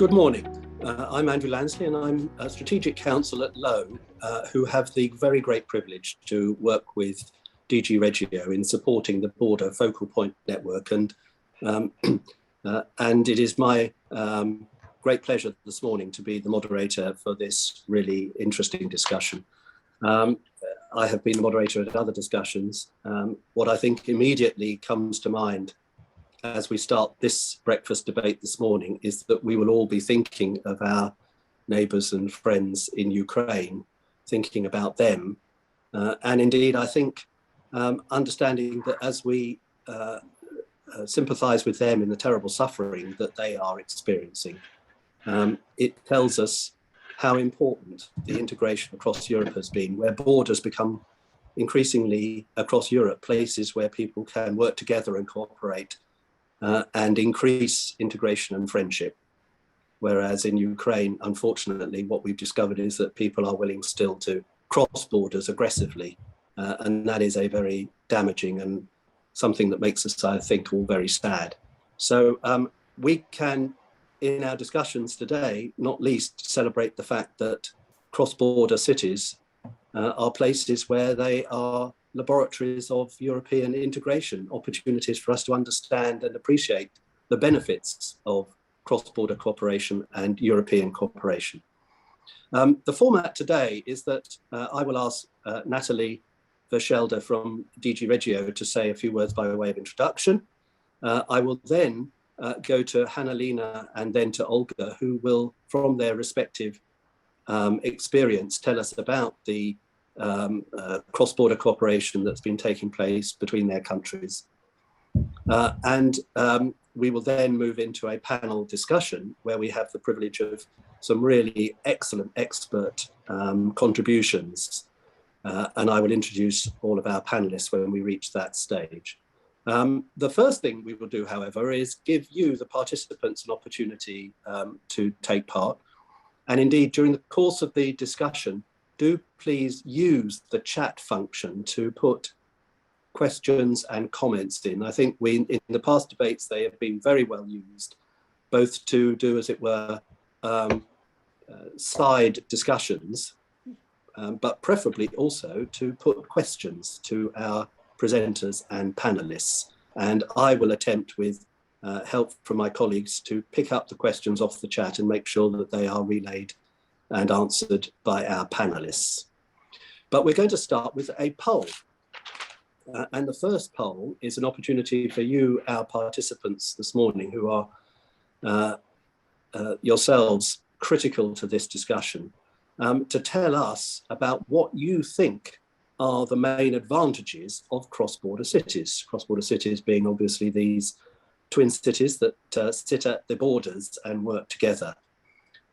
Good morning. I'm Andrew Lansley and I'm a strategic counsel at Lowe, who have the very great privilege to work with DG Regio in supporting the border focal point network. And it is my great pleasure this morning to be the moderator for this really interesting discussion. I have been the moderator at other discussions. What I think immediately comes to mind as we start this breakfast debate this morning is that we will all be thinking of our neighbours and friends in Ukraine, thinking about them. And indeed, I think understanding that as we sympathise with them in the terrible suffering that they are experiencing, it tells us how important the integration across Europe has been, where borders become increasingly across Europe places where people can work together and cooperate and increase integration and friendship. Whereas in Ukraine, unfortunately, what we've discovered is that people are willing still to cross borders aggressively. And that is a very damaging and something that makes us, I think, all very sad. So we can, in our discussions today, not least celebrate the fact that cross-border cities are places where they are laboratories of European integration, opportunities for us to understand and appreciate the benefits of cross-border cooperation and European cooperation. The format today is that I will ask Natalie Verschelde from DG Regio to say a few words by way of introduction. I will then go to Hanna-Lena and then to Olga, who will, from their respective experience, tell us about the cross-border cooperation that's been taking place between their countries. We will then move into a panel discussion where we have the privilege of some really excellent expert contributions. And I will introduce all of our panelists when we reach that stage. The first thing we will do, however, is give you, the participants, an opportunity to take part. And indeed, during the course of the discussion, do please use the chat function to put questions and comments in. I think in the past debates, they have been very well used, both to do, as it were, side discussions, but preferably also to put questions to our presenters and panelists. And I will attempt, with help from my colleagues, to pick up the questions off the chat and make sure that they are relayed and answered by our panelists. But we're going to start with a poll. And the first poll is an opportunity for you, our participants this morning, who are yourselves critical to this discussion, to tell us about what you think are the main advantages of cross-border cities. Cross-border cities being obviously these twin cities that sit at the borders and work together.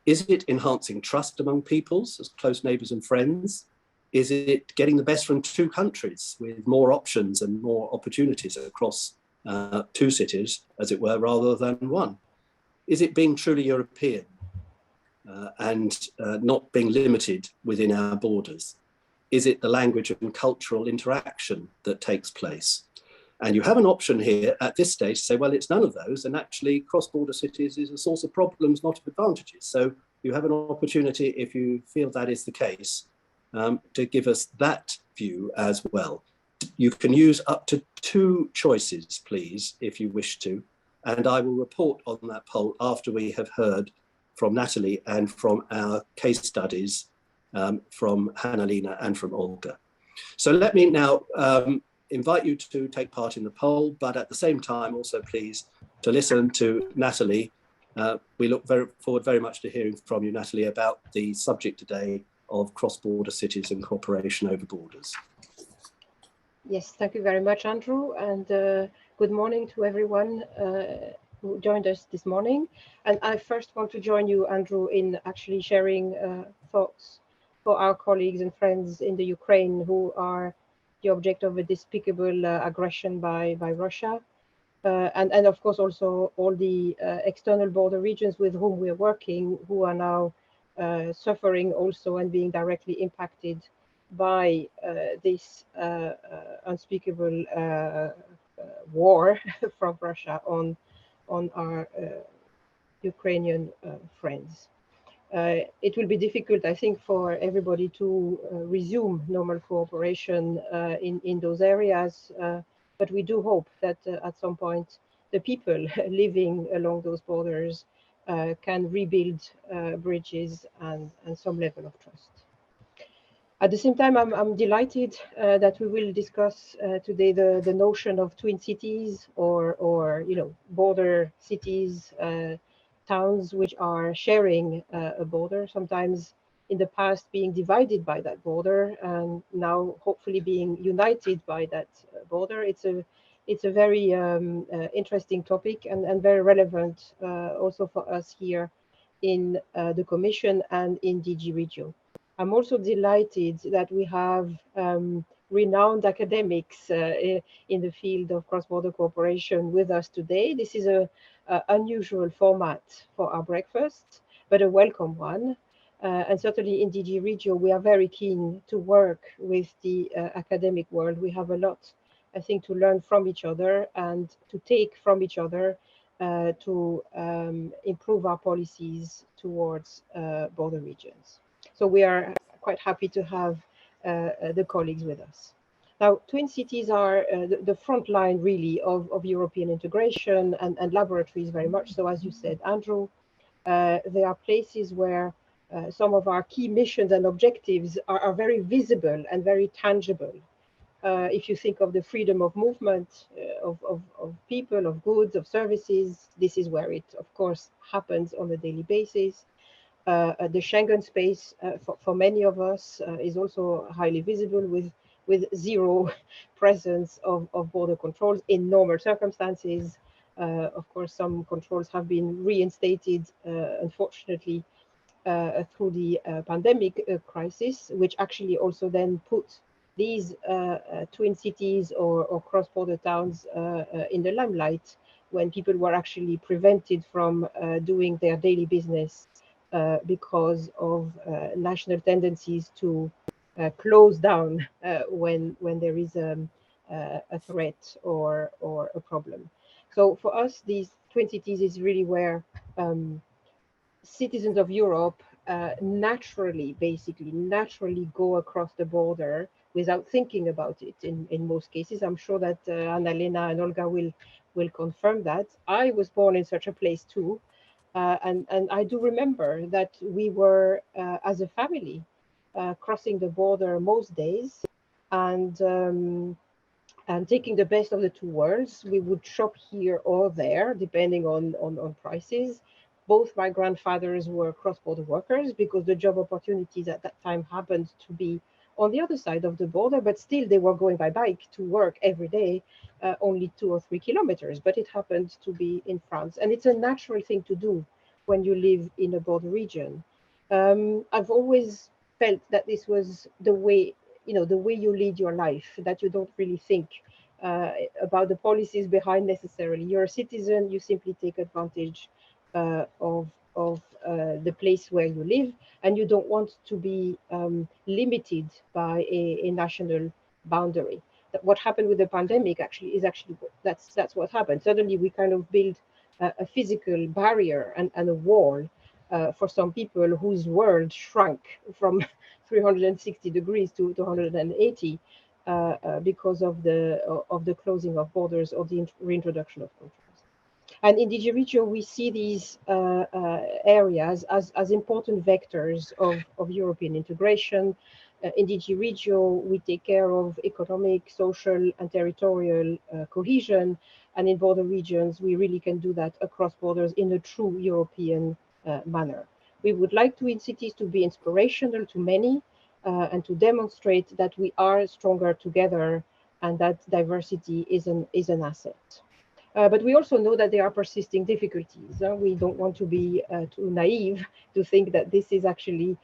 Is it enhancing trust among peoples as close neighbours and friends? Is it getting the best from two countries with more options and more opportunities across two cities, as it were, rather than one? Is it being truly European and not being limited within our borders? Is it the language and cultural interaction that takes place? And you have an option here at this stage to say, well, it's none of those. And actually, cross-border cities is a source of problems, not of advantages. So you have an opportunity, if you feel that is the case, to give us that view as well. You can use up to 2 choices, please, if you wish to. And I will report on that poll after we have heard from Natalie and from our case studies from Hanna-Lena and from Olga. So let me now invite you to take part in the poll, but at the same time also please to listen to Natalie. We look forward very much to hearing from you, Natalie, about the subject today of cross-border cities and cooperation over borders. Yes, thank you very much, Andrew, and good morning to everyone who joined us this morning. And I first want to join you, Andrew, in actually sharing thoughts for our colleagues and friends in the Ukraine who are the object of a despicable aggression by Russia. And of course also all the external border regions with whom we're working, who are now suffering also and being directly impacted by this unspeakable war from Russia on our Ukrainian friends. It will be difficult, I think, for everybody to resume normal cooperation in those areas, but we do hope that at some point the people living along those borders can rebuild bridges and some level of trust. At the same time, I'm delighted that we will discuss today the notion of twin cities or border cities, towns which are sharing a border, sometimes in the past being divided by that border, and now hopefully being united by that border. It's a very interesting topic and very relevant also for us here in the Commission and in DG Regio. I'm also delighted that we have renowned academics in the field of cross-border cooperation with us today. This is a unusual format for our breakfast, but a welcome one. And certainly in DG Regio, we are very keen to work with the academic world. We have a lot, I think, to learn from each other and to take from each other to improve our policies towards border regions. So we are quite happy to have the colleagues with us. Now, twin cities are the front line, really, of European integration and laboratories very much. So as you said, Andrew, they are places where some of our key missions and objectives are very visible and very tangible. If you think of the freedom of movement of people, of goods, of services, this is where it, of course, happens on a daily basis. The Schengen space, for many of us, is also highly visible with zero presence of border controls in normal circumstances. Of course, some controls have been reinstated, unfortunately, through the pandemic crisis, which actually also then put these twin cities or cross-border towns in the limelight when people were actually prevented from doing their daily business because of national tendencies to close down when there is a threat or a problem. So for us, these twin cities is really where citizens of Europe naturally go across the border without thinking about it in most cases. I'm sure that Anna-Lena and Olga will confirm that. I was born in such a place too. And I do remember that we were, as a family, crossing the border most days and taking the best of the two worlds. We would shop here or there, depending on prices. Both my grandfathers were cross-border workers because the job opportunities at that time happened to be on the other side of the border, but still they were going by bike to work every day, only 2 or 3 kilometers, but it happened to be in France. And it's a natural thing to do when you live in a border region. I've always felt that this was the way you lead your life, that you don't really think about the policies behind necessarily. You're a citizen, you simply take advantage of the place where you live, and you don't want to be limited by a national boundary. What happened with the pandemic that's what happened. Suddenly we kind of build a physical barrier and a wall for some people whose world shrunk from 360 degrees to 180 because of the closing of borders or the reintroduction of controls. And in DG Regio, we see these areas as important vectors of European integration. In DG Regio, we take care of economic, social, and territorial cohesion. And in border regions, we really can do that across borders in a true European manner. We would like twin cities to be inspirational to many and to demonstrate that we are stronger together and that diversity is an asset. But we also know that there are persisting difficulties. We don't want to be too naive to think that this is actually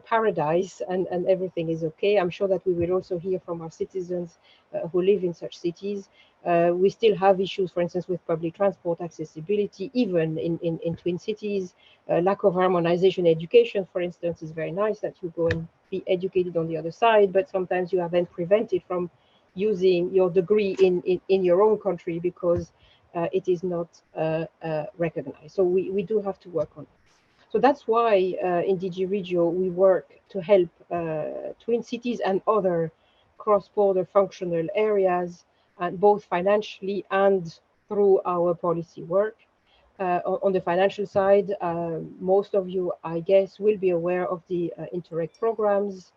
paradise and everything is okay. I'm sure that we will also hear from our citizens who live in such cities. We still have issues, for instance, with public transport accessibility, even in twin cities. Lack of harmonization education, for instance, is very nice that you go and be educated on the other side, but sometimes you are then prevented from using your degree in your own country because it is not recognized. So we do have to work on it. So that's why in DG Regio we work to help twin cities and other cross-border functional areas, and both financially and through our policy work. On the financial side, most of you, I guess, will be aware of the Interreg programs,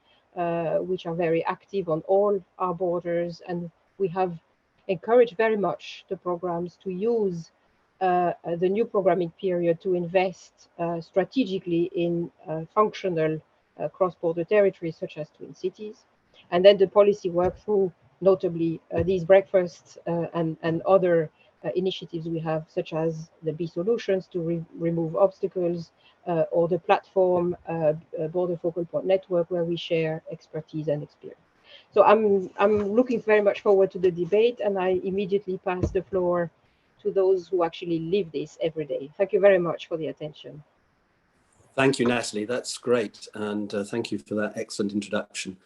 which are very active on all our borders, and we have encouraged very much the programs to use the new programming period to invest strategically in functional cross-border territories such as twin cities. And then the policy work through notably these breakfasts and other initiatives we have, such as the B Solutions to remove obstacles, or the platform Border Focal Point Network, where we share expertise and experience. So I'm looking very much forward to the debate, and I immediately pass the floor to those who actually live this every day. Thank you very much for the attention. Thank you, Natalie. That's great. And thank you for that excellent introduction.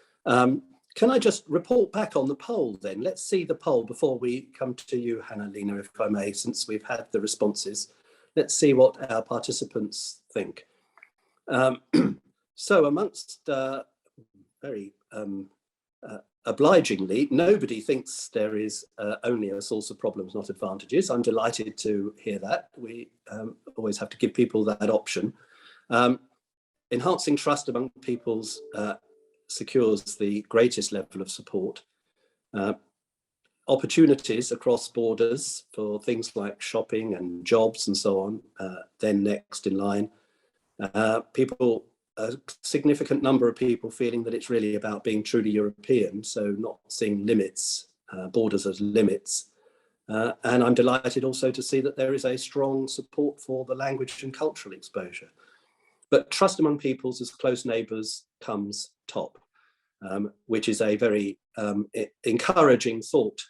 Can I just report back on the poll then? Let's see the poll before we come to you, Hanna-Lena, if I may, since we've had the responses. Let's see what our participants think. So amongst very obligingly, nobody thinks there is only a source of problems, not advantages. I'm delighted to hear that. We always have to give people that option. Enhancing trust among peoples secures the greatest level of support. Opportunities across borders for things like shopping and jobs and so on, then next in line. People, a significant number of people feeling that it's really about being truly European, so not seeing limits, borders as limits. And I'm delighted also to see that there is a strong support for the language and cultural exposure. But trust among peoples as close neighbours comes top, which is a very encouraging thought.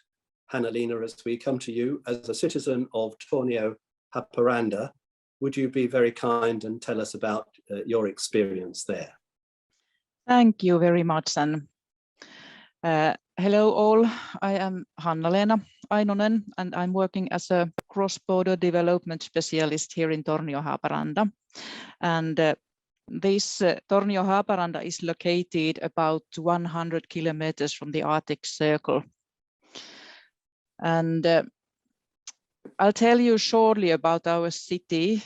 Hanna-Lena, as we come to you, as a citizen of Tornio, Haparanda, would you be very kind and tell us about your experience there? Thank you very much. And hello all, I am Hanna-Lena Ainonen, and I'm working as a cross-border development specialist here in Tornio, Haparanda. And this Tornio, Haparanda is located about 100 kilometers from the Arctic Circle. And I'll tell you shortly about our city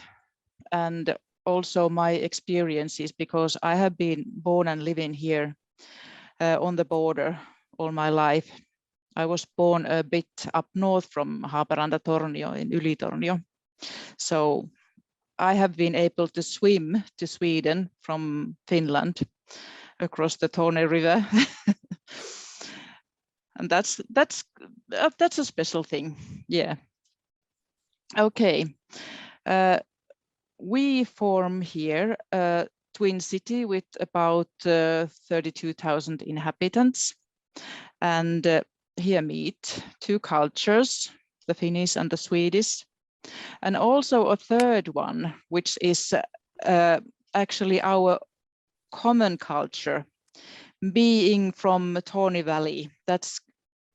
and also my experiences, because I have been born and living here on the border all my life. I was born a bit up north from Haparanda, Tornio, in Yli-Tornio. So I have been able to swim to Sweden from Finland across the Tornio River. And that's a special thing, yeah. Okay, we form here a twin city with about 32,000 inhabitants, and here meet two cultures, the Finnish and the Swedish, and also a third one, which is actually our common culture, being from Tornio Valley. That's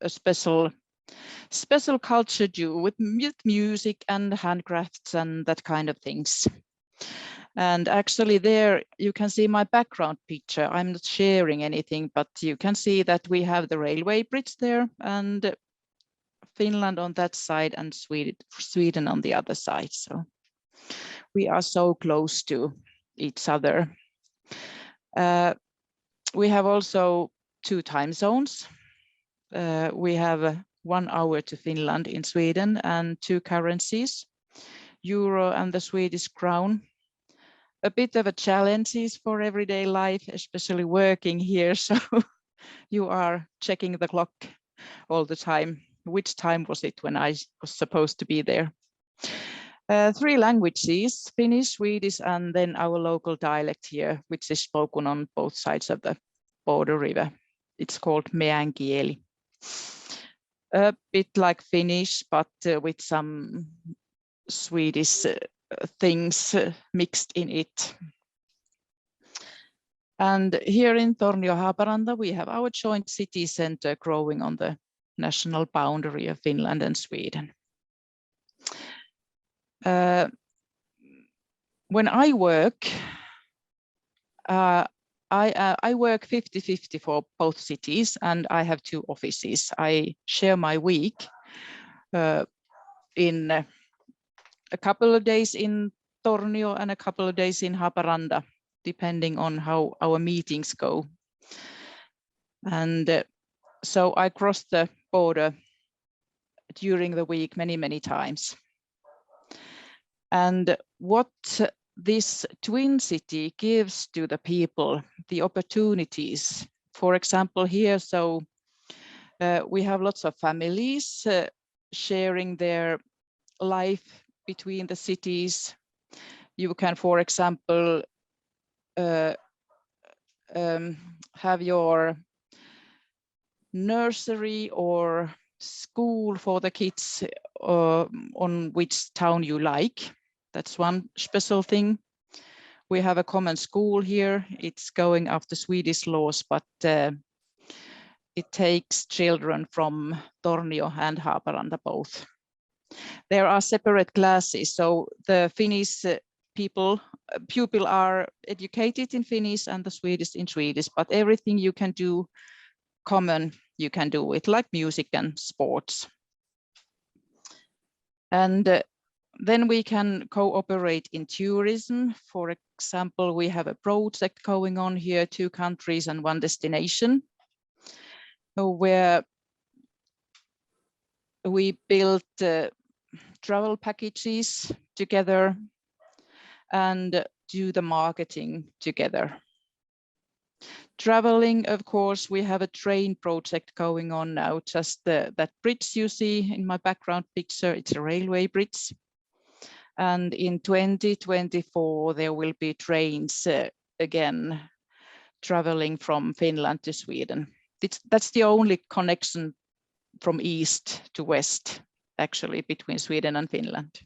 a special culture due with music and handcrafts and that kind of things. And actually there you can see my background picture. I'm not sharing anything, but you can see that we have the railway bridge there and Finland on that side and Sweden on the other side. So we are so close to each other. We have also two time zones. We have 1 hour to Finland in Sweden and two currencies, euro and the Swedish crown. A bit of a challenge for everyday life, especially working here. So you are checking the clock all the time. Which time was it when I was supposed to be there? 3 languages, Finnish, Swedish, and then our local dialect here, which is spoken on both sides of the border river. It's called meänkieli. A bit like Finnish, but with some Swedish things mixed in it. And here in Tornio, Haparanda, we have our joint city center growing on the national boundary of Finland and Sweden. When I work, I work 50-50 for both cities, and I have 2 offices. I share my week in a couple of days in Tornio and a couple of days in Haparanda, depending on how our meetings go. And so I cross the border during the week many times. And what this twin city gives to the people, the opportunities. For example, here, so we have lots of families sharing their life between the cities. You can, for example, have your nursery or school for the kids on which town you like. That's one special thing. We have a common school here. It's going after Swedish laws, but it takes children from Tornio and Haparanda both. There are separate classes, so the Finnish pupil are educated in Finnish and the Swedish in Swedish, but everything you can do common, you can do it, like music and sports. And then we can cooperate in tourism. For example, we have a project going on here, 2 countries and 1 destination, where we built travel packages together and do the marketing together. Traveling, of course, we have a train project going on now. Just that bridge you see in my background picture, it's a railway bridge. And in 2024, there will be trains again traveling from Finland to Sweden. That's the only connection from east to west, actually, between Sweden and Finland.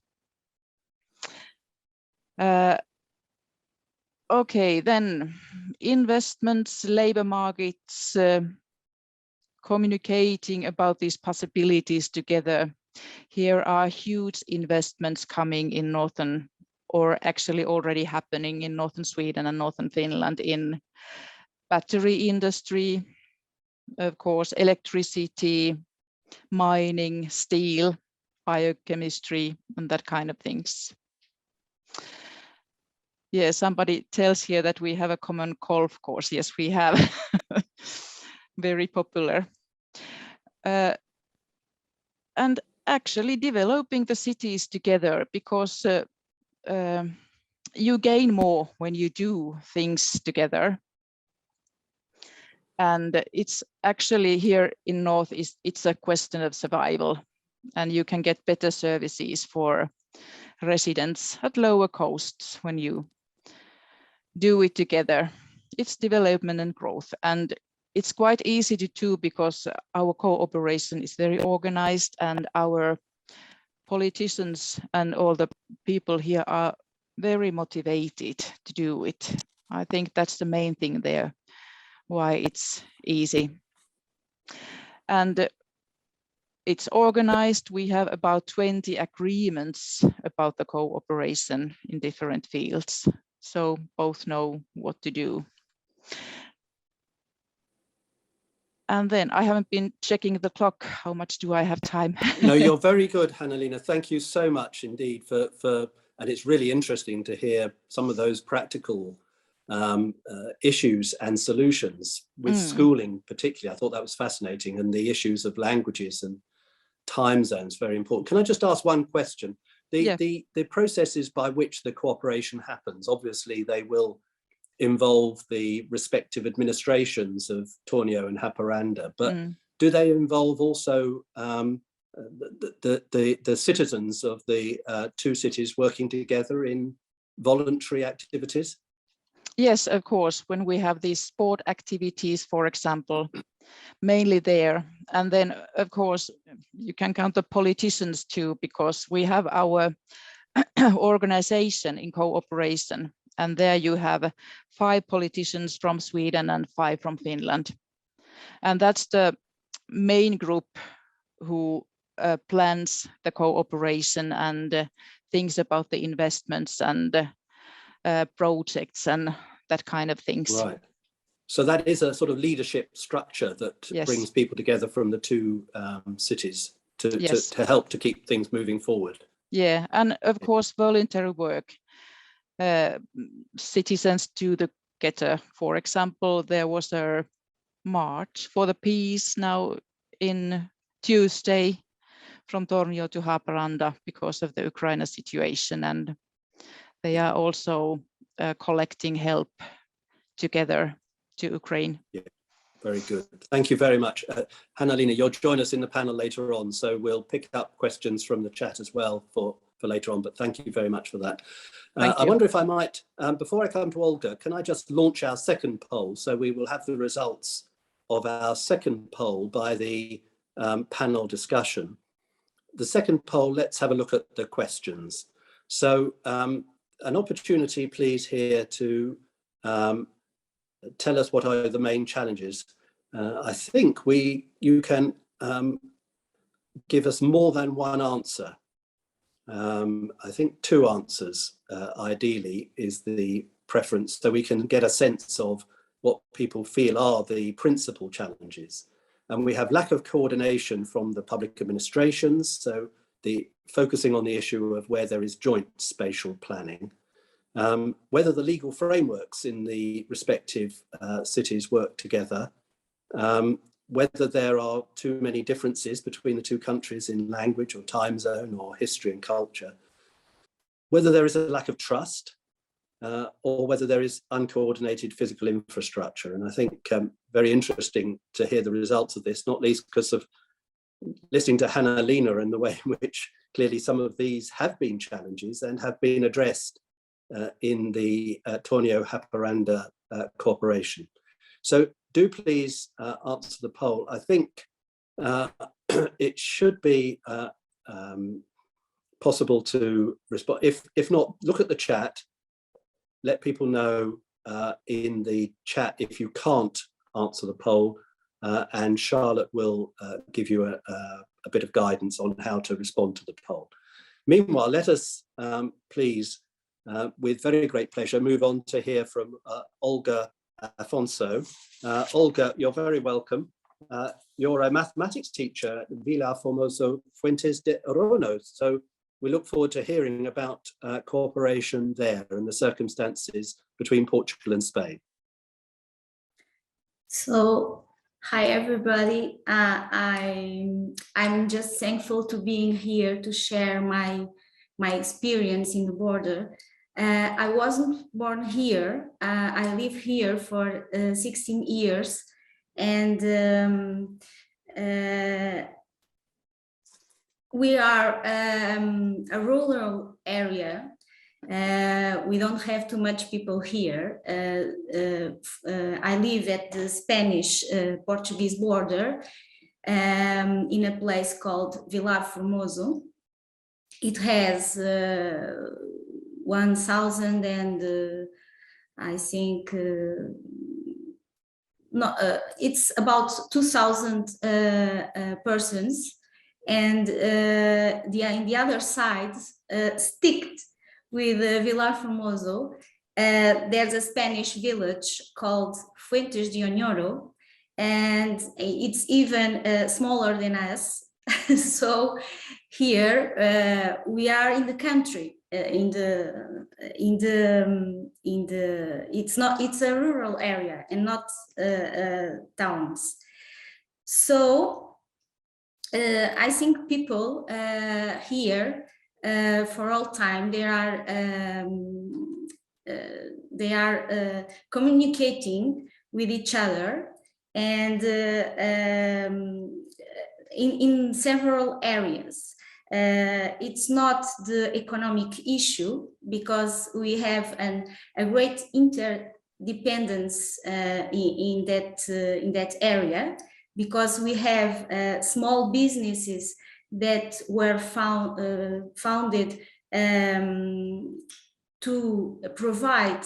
Okay, then investments, labor markets, communicating about these possibilities together. Here are huge investments coming in northern, or actually already happening in northern Sweden and northern Finland, in battery industry, of course, electricity, mining, steel, biochemistry, and that kind of things. Yeah, somebody tells here that we have a common golf course. Yes, we have. Very popular. And actually developing the cities together, because you gain more when you do things together. And it's actually here in North, it's a question of survival, and you can get better services for residents at lower costs when you do it together. It's development and growth, and it's quite easy to do because our cooperation is very organized, and our politicians and all the people here are very motivated to do it. I think that's the main thing there, why it's easy. And it's organized. We have about 20 agreements about the cooperation in different fields, so both know what to do. And then I haven't been checking the clock. How much do I have time? No, you're very good, Hanna-Leena. Thank you so much indeed for and it's really interesting to hear some of those practical issues and solutions with schooling particularly. I thought that was fascinating, and the issues of languages and time zones, very important. Can I just ask one question? The processes by which the cooperation happens, obviously they will involve the respective administrations of Tornio and Haparanda, but do they involve also the citizens of the 2 cities working together in voluntary activities? Yes, of course. When we have these sport activities, for example, mainly there. And then, of course, you can count the politicians too, because we have our organization in cooperation. And there you have 5 politicians from Sweden and 5 from Finland. And that's the main group who plans the cooperation and thinks about the investments and projects and that kind of things. Right. So that is a sort of leadership structure that Yes. brings people together from the two cities to, Yes. to help to keep things moving forward. Yeah, and of course voluntary work. Citizens do together. For example, there was a march for the peace now in Tuesday from Tornio to Haparanda because of the Ukraine situation, and they are also collecting help together to Ukraine. Yeah, very good. Thank you very much. Hanna-Lena, you'll join us in the panel later on, so we'll pick up questions from the chat as well for later on, but thank you very much for that. I wonder if I might, before I come to Olga, can I just launch our second poll? So we will have the results of our second poll by the panel discussion. The second poll, let's have a look at the questions. So an opportunity, please, here to tell us what are the main challenges. I think you can give us more than one answer. I think two answers, ideally, is the preference, so we can get a sense of what people feel are the principal challenges. And we have lack of coordination from the public administrations, so focusing on the issue of where there is joint spatial planning, whether the legal frameworks in the respective cities work together, whether there are too many differences between the two countries in language or time zone or history and culture, whether there is a lack of trust, or whether there is uncoordinated physical infrastructure. And I think very interesting to hear the results of this, not least because of listening to Hanna-Lena and the way in which clearly some of these have been challenges and have been addressed in the Tornio Haparanda cooperation. So do please answer the poll. I think it should be possible to respond. If not, look at the chat. Let people know in the chat if you can't answer the poll, and Charlotte will give you a bit of guidance on how to respond to the poll. Meanwhile, let us please, with very great pleasure, move on to hear from Olga Afonso. Olga, you're very welcome. You're a mathematics teacher at Vilar Formoso, Fuentes de Oñoro. So we look forward to hearing about cooperation there and the circumstances between Portugal and Spain. So, hi everybody. I'm just thankful to being here to share my experience in the border. I wasn't born here. I live here for 16 years, and we are a rural area. We don't have too much people here. I live at the Spanish-Portuguese border in a place called Vilar Formoso. It has 1,000 and I think it's about 2,000 persons, and in the other side, sticked with Vilar Formoso, there's a Spanish village called Fuentes de Oñoro, and it's even smaller than us. So here we are in the country, it's a rural area and not towns. So I think people here for all time they are communicating with each other, and in several areas. It's not the economic issue, because we have a great interdependence in that area, because we have small businesses that were founded to provide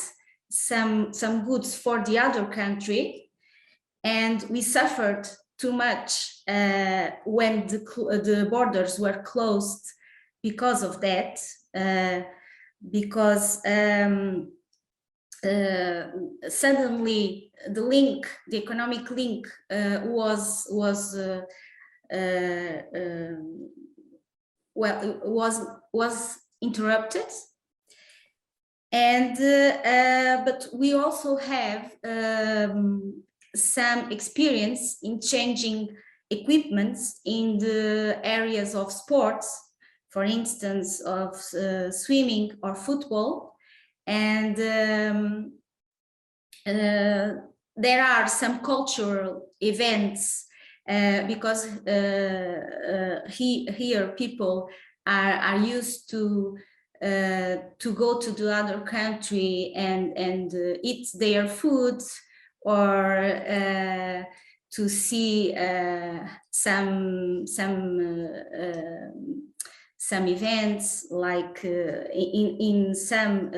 some goods for the other country, and we suffered too much when the borders were closed because of that, because suddenly the economic link was interrupted. And but we also have some experience in changing equipments in the areas of sports, for instance, of swimming or football. And there are some cultural events because here people are used to go to the other country and eat their food, or to see some events, like in some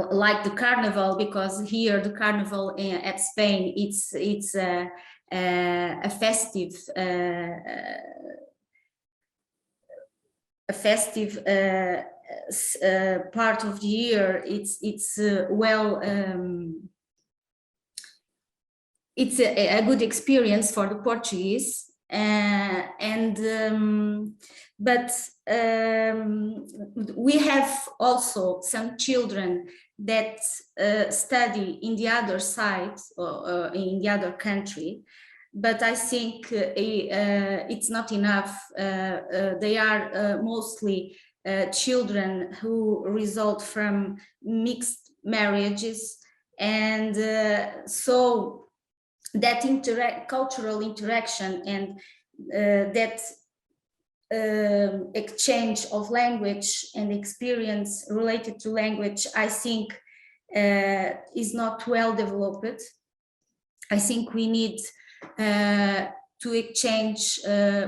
like the carnival, because here the carnival at Spain, it's a festive part of the year. It's it's a good experience for the Portuguese, but we have also some children that study in the other side, or in the other country, but I think it's not enough. They are mostly children who result from mixed marriages, and so that cultural interaction and that exchange of language and experience related to language, I think is not well developed. I think we need to exchange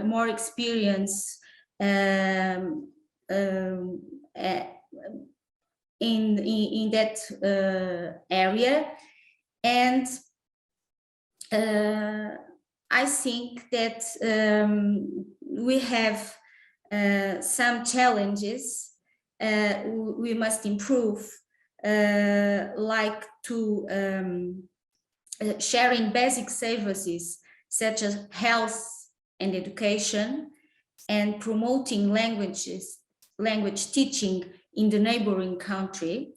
more experience in that area. And I think that we have some challenges we must improve, like to sharing basic services such as health and education, and promoting language teaching in the neighboring country.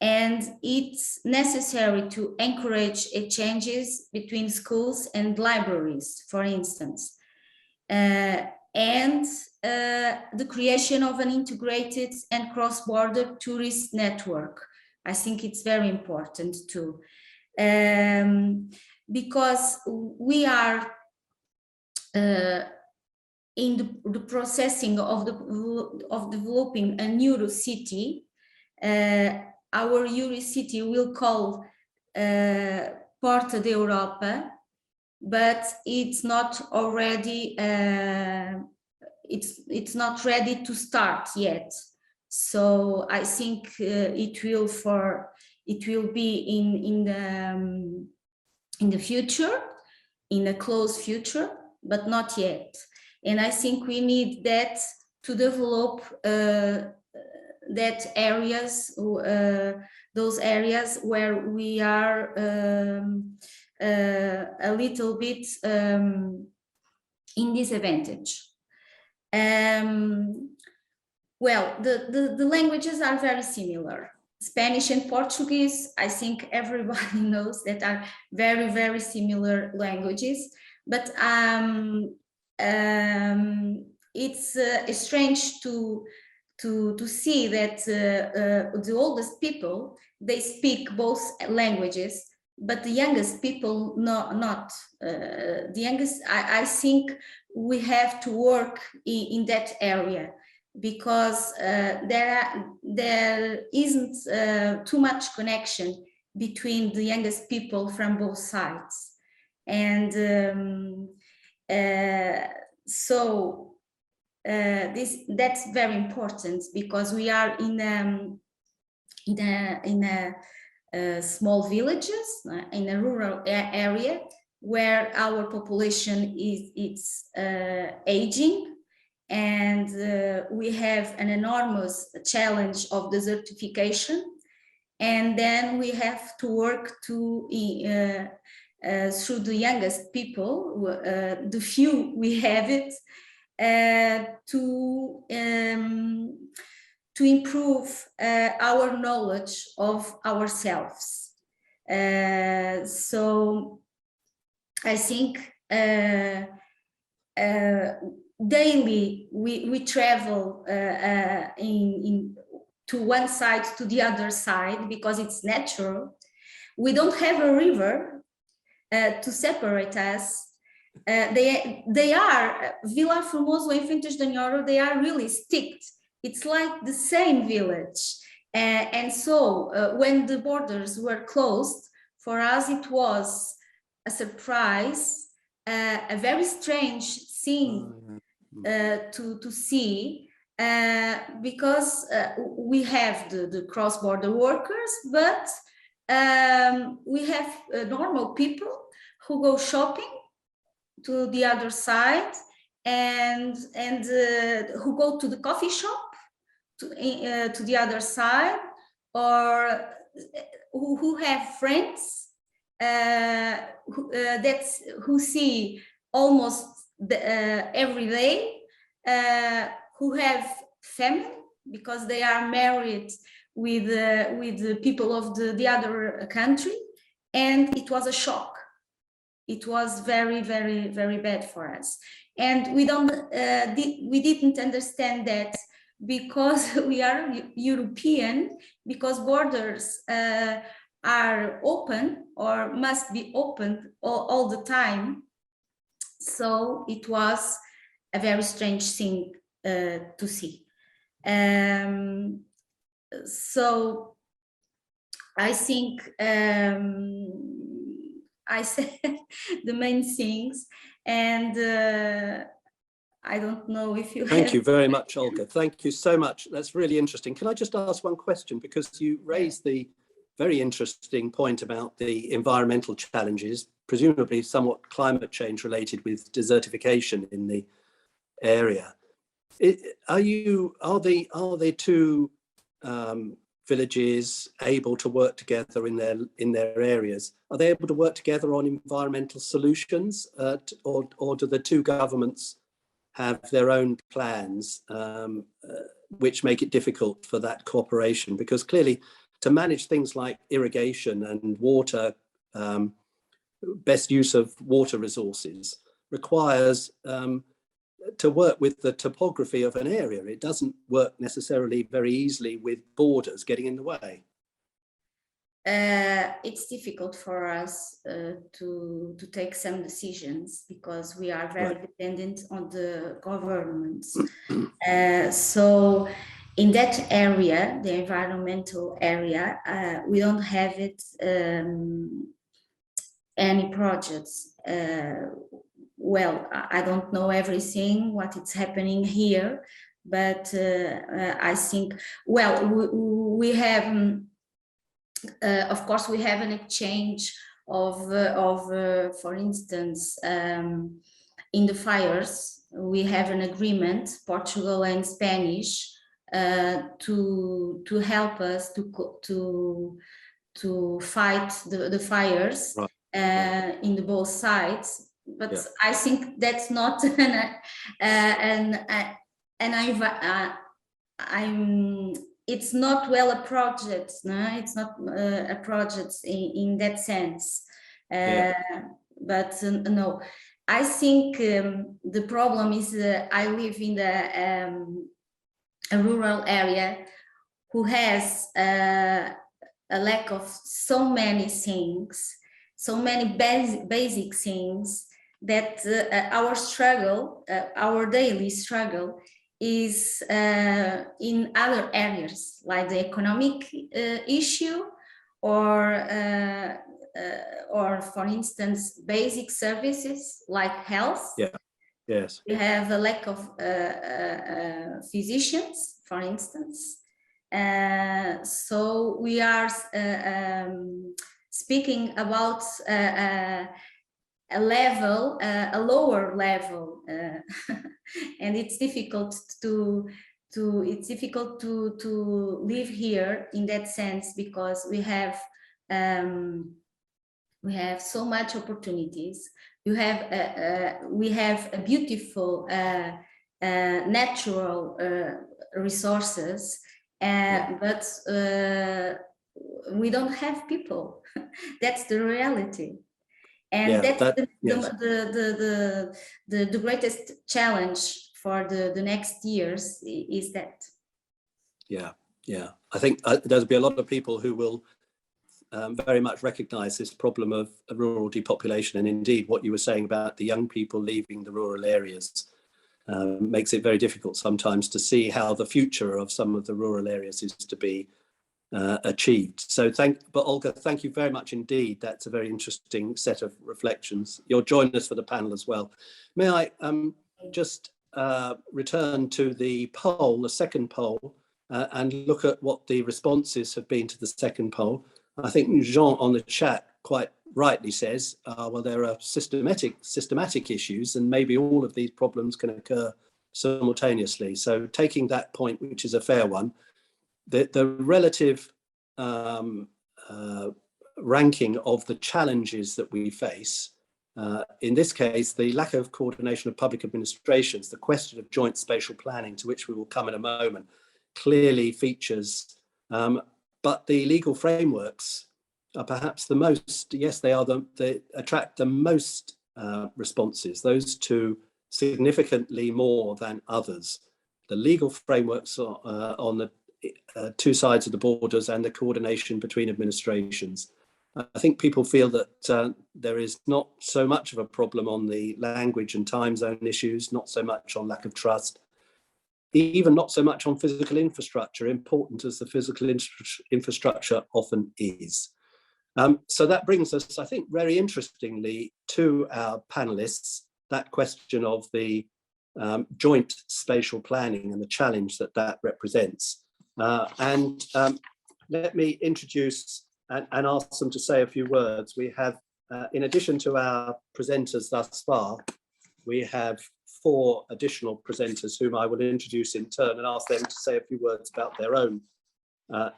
And it's necessary to encourage exchanges between schools and libraries, for instance, and the creation of an integrated and cross-border tourist network. I think it's very important too, because we are in the processing of developing a Eurocity. Our Eurocity will call Porta da Europa, but it's not already. It's not ready to start yet. So I think it will be in the future, in a close future, but not yet. And I think we need that to develop that areas, those areas where we are a little bit in disadvantage. Well, the languages are very similar. Spanish and Portuguese, I think everybody knows that are very, very similar languages, but it's strange to see that the oldest people, they speak both languages, but the youngest people not. The youngest, I think we have to work in that area, because there isn't too much connection between the youngest people from both sides. And so that's very important, because we are in a small villages in a rural area where our population is aging, and we have an enormous challenge of desertification, and then we have to work to through the youngest people, the few we have it, to improve our knowledge of ourselves. So I think daily we travel to one side to the other side because it's natural. We don't have a river to separate us. They are, Vilar Formoso and Fuentes de Oñoro, they are really sticked. It's like the same village. And so when the borders were closed, for us it was a surprise, a very strange thing to see, because we have the cross-border workers, but we have normal people who go shopping to the other side, and who go to the coffee shop to the other side, or who have friends who see almost every day, who have family because they are married with the people of the other country, and it was a shock. It was very, very, very bad for us, and we didn't understand that because we are European, because borders are open or must be opened all the time. So it was a very strange thing to see. So I think I said the main things, and I don't know if you Thank you very much, Olga. Thank you so much. That's really interesting. Can I just ask one question? Because you raised the very interesting point about the environmental challenges, presumably somewhat climate change related with desertification in the area. Are the two villages able to work together in their areas? Are they able to work together on environmental solutions, or do the two governments have their own plans which make it difficult for that cooperation? Because clearly, to manage things like irrigation and water, best use of water resources requires to work with the topography of an area. It doesn't work necessarily very easily with borders getting in the way. It's difficult for us to take some decisions because we are very dependent on the governments. So in that area, the environmental area, we don't have it any projects. Well, I don't know everything what is happening here, but I think, well, we have, of course, we have an exchange of for instance, in the fires, we have an agreement, Portugal and Spanish, to help us to fight the fires in the both sides. But I think that's not it's not well a project. No, it's not a project in that sense. But no, I think the problem is I live in a rural area who has a lack of so many things, so many basic things, that our struggle, our daily struggle, is in other areas, like the economic issue, or for instance, basic services like health. Yes. We have a lack of physicians, for instance. So we are speaking about a level, a lower level, and it's difficult to live here in that sense, because we have so much opportunities. We have a beautiful natural resources, but we don't have people. That's the reality. And that's the greatest challenge for the next years is that. Yeah. I think there'll be a lot of people who will very much recognise this problem of rural depopulation, and indeed what you were saying about the young people leaving the rural areas makes it very difficult sometimes to see how the future of some of the rural areas is to be achieved. So but Olga, thank you very much indeed. That's a very interesting set of reflections. You'll join us for the panel as well. May I just return to the poll, the second poll, and look at what the responses have been to the second poll. I think Jean on the chat quite rightly says, well, there are systematic issues, and maybe all of these problems can occur simultaneously. So taking that point, which is a fair one, the relative ranking of the challenges that we face, in this case, the lack of coordination of public administrations, the question of joint spatial planning, to which we will come in a moment, clearly features, but the legal frameworks are perhaps the most, yes, they attract the most responses, those two significantly more than others. The legal frameworks are on the two sides of the borders and the coordination between administrations. I think people feel that there is not so much of a problem on the language and time zone issues, not so much on lack of trust, even not so much on physical infrastructure, important as the physical infrastructure often is. So that brings us, I think, very interestingly to our panelists, that question of the joint spatial planning and the challenge that that represents. Let me introduce and ask them to say a few words. We have, in addition to our presenters thus far, we have 4 additional presenters whom I will introduce in turn and ask them to say a few words about their own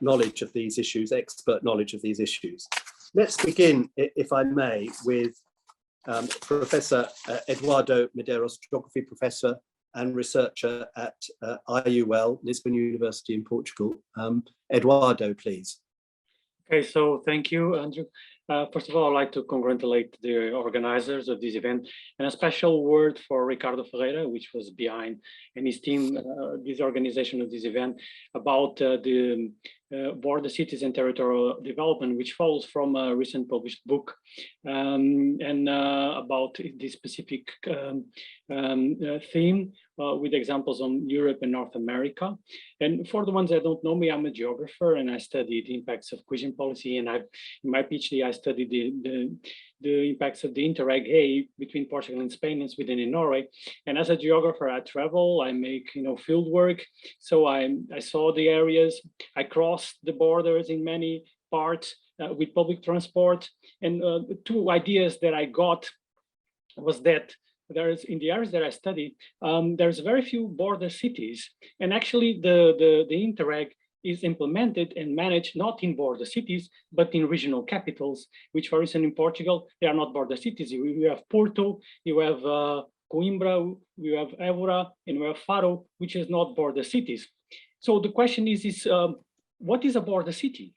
knowledge of these issues, expert knowledge of these issues. Let's begin, if I may, with Professor Eduardo Medeiros, geography professor and researcher at IUL, Lisbon University in Portugal. Eduardo, please. Okay, so thank you, Andrew. First of all, I'd like to congratulate the organizers of this event, and a special word for Ricardo Ferreira, which was behind, and his team, this organization of this event, about the border cities and territorial development, which follows from a recent published book, and about this specific theme, with examples on Europe and North America. And for the ones that don't know me, I'm a geographer and I study the impacts of cohesion policy. And in my PhD, I studied the impacts of the Interreg A between Portugal and Spain and Sweden and Norway. And as a geographer, I travel, I make field work. So I saw the areas, I crossed the borders in many parts with public transport. And 2 ideas that I got was that there's, in the areas that I studied, there's very few border cities, and actually the Interreg is implemented and managed not in border cities, but in regional capitals, which, for instance, in Portugal, they are not border cities. You have Porto, you have Coimbra, you have Évora, and you have Faro, which is not border cities. So the question is what is a border city?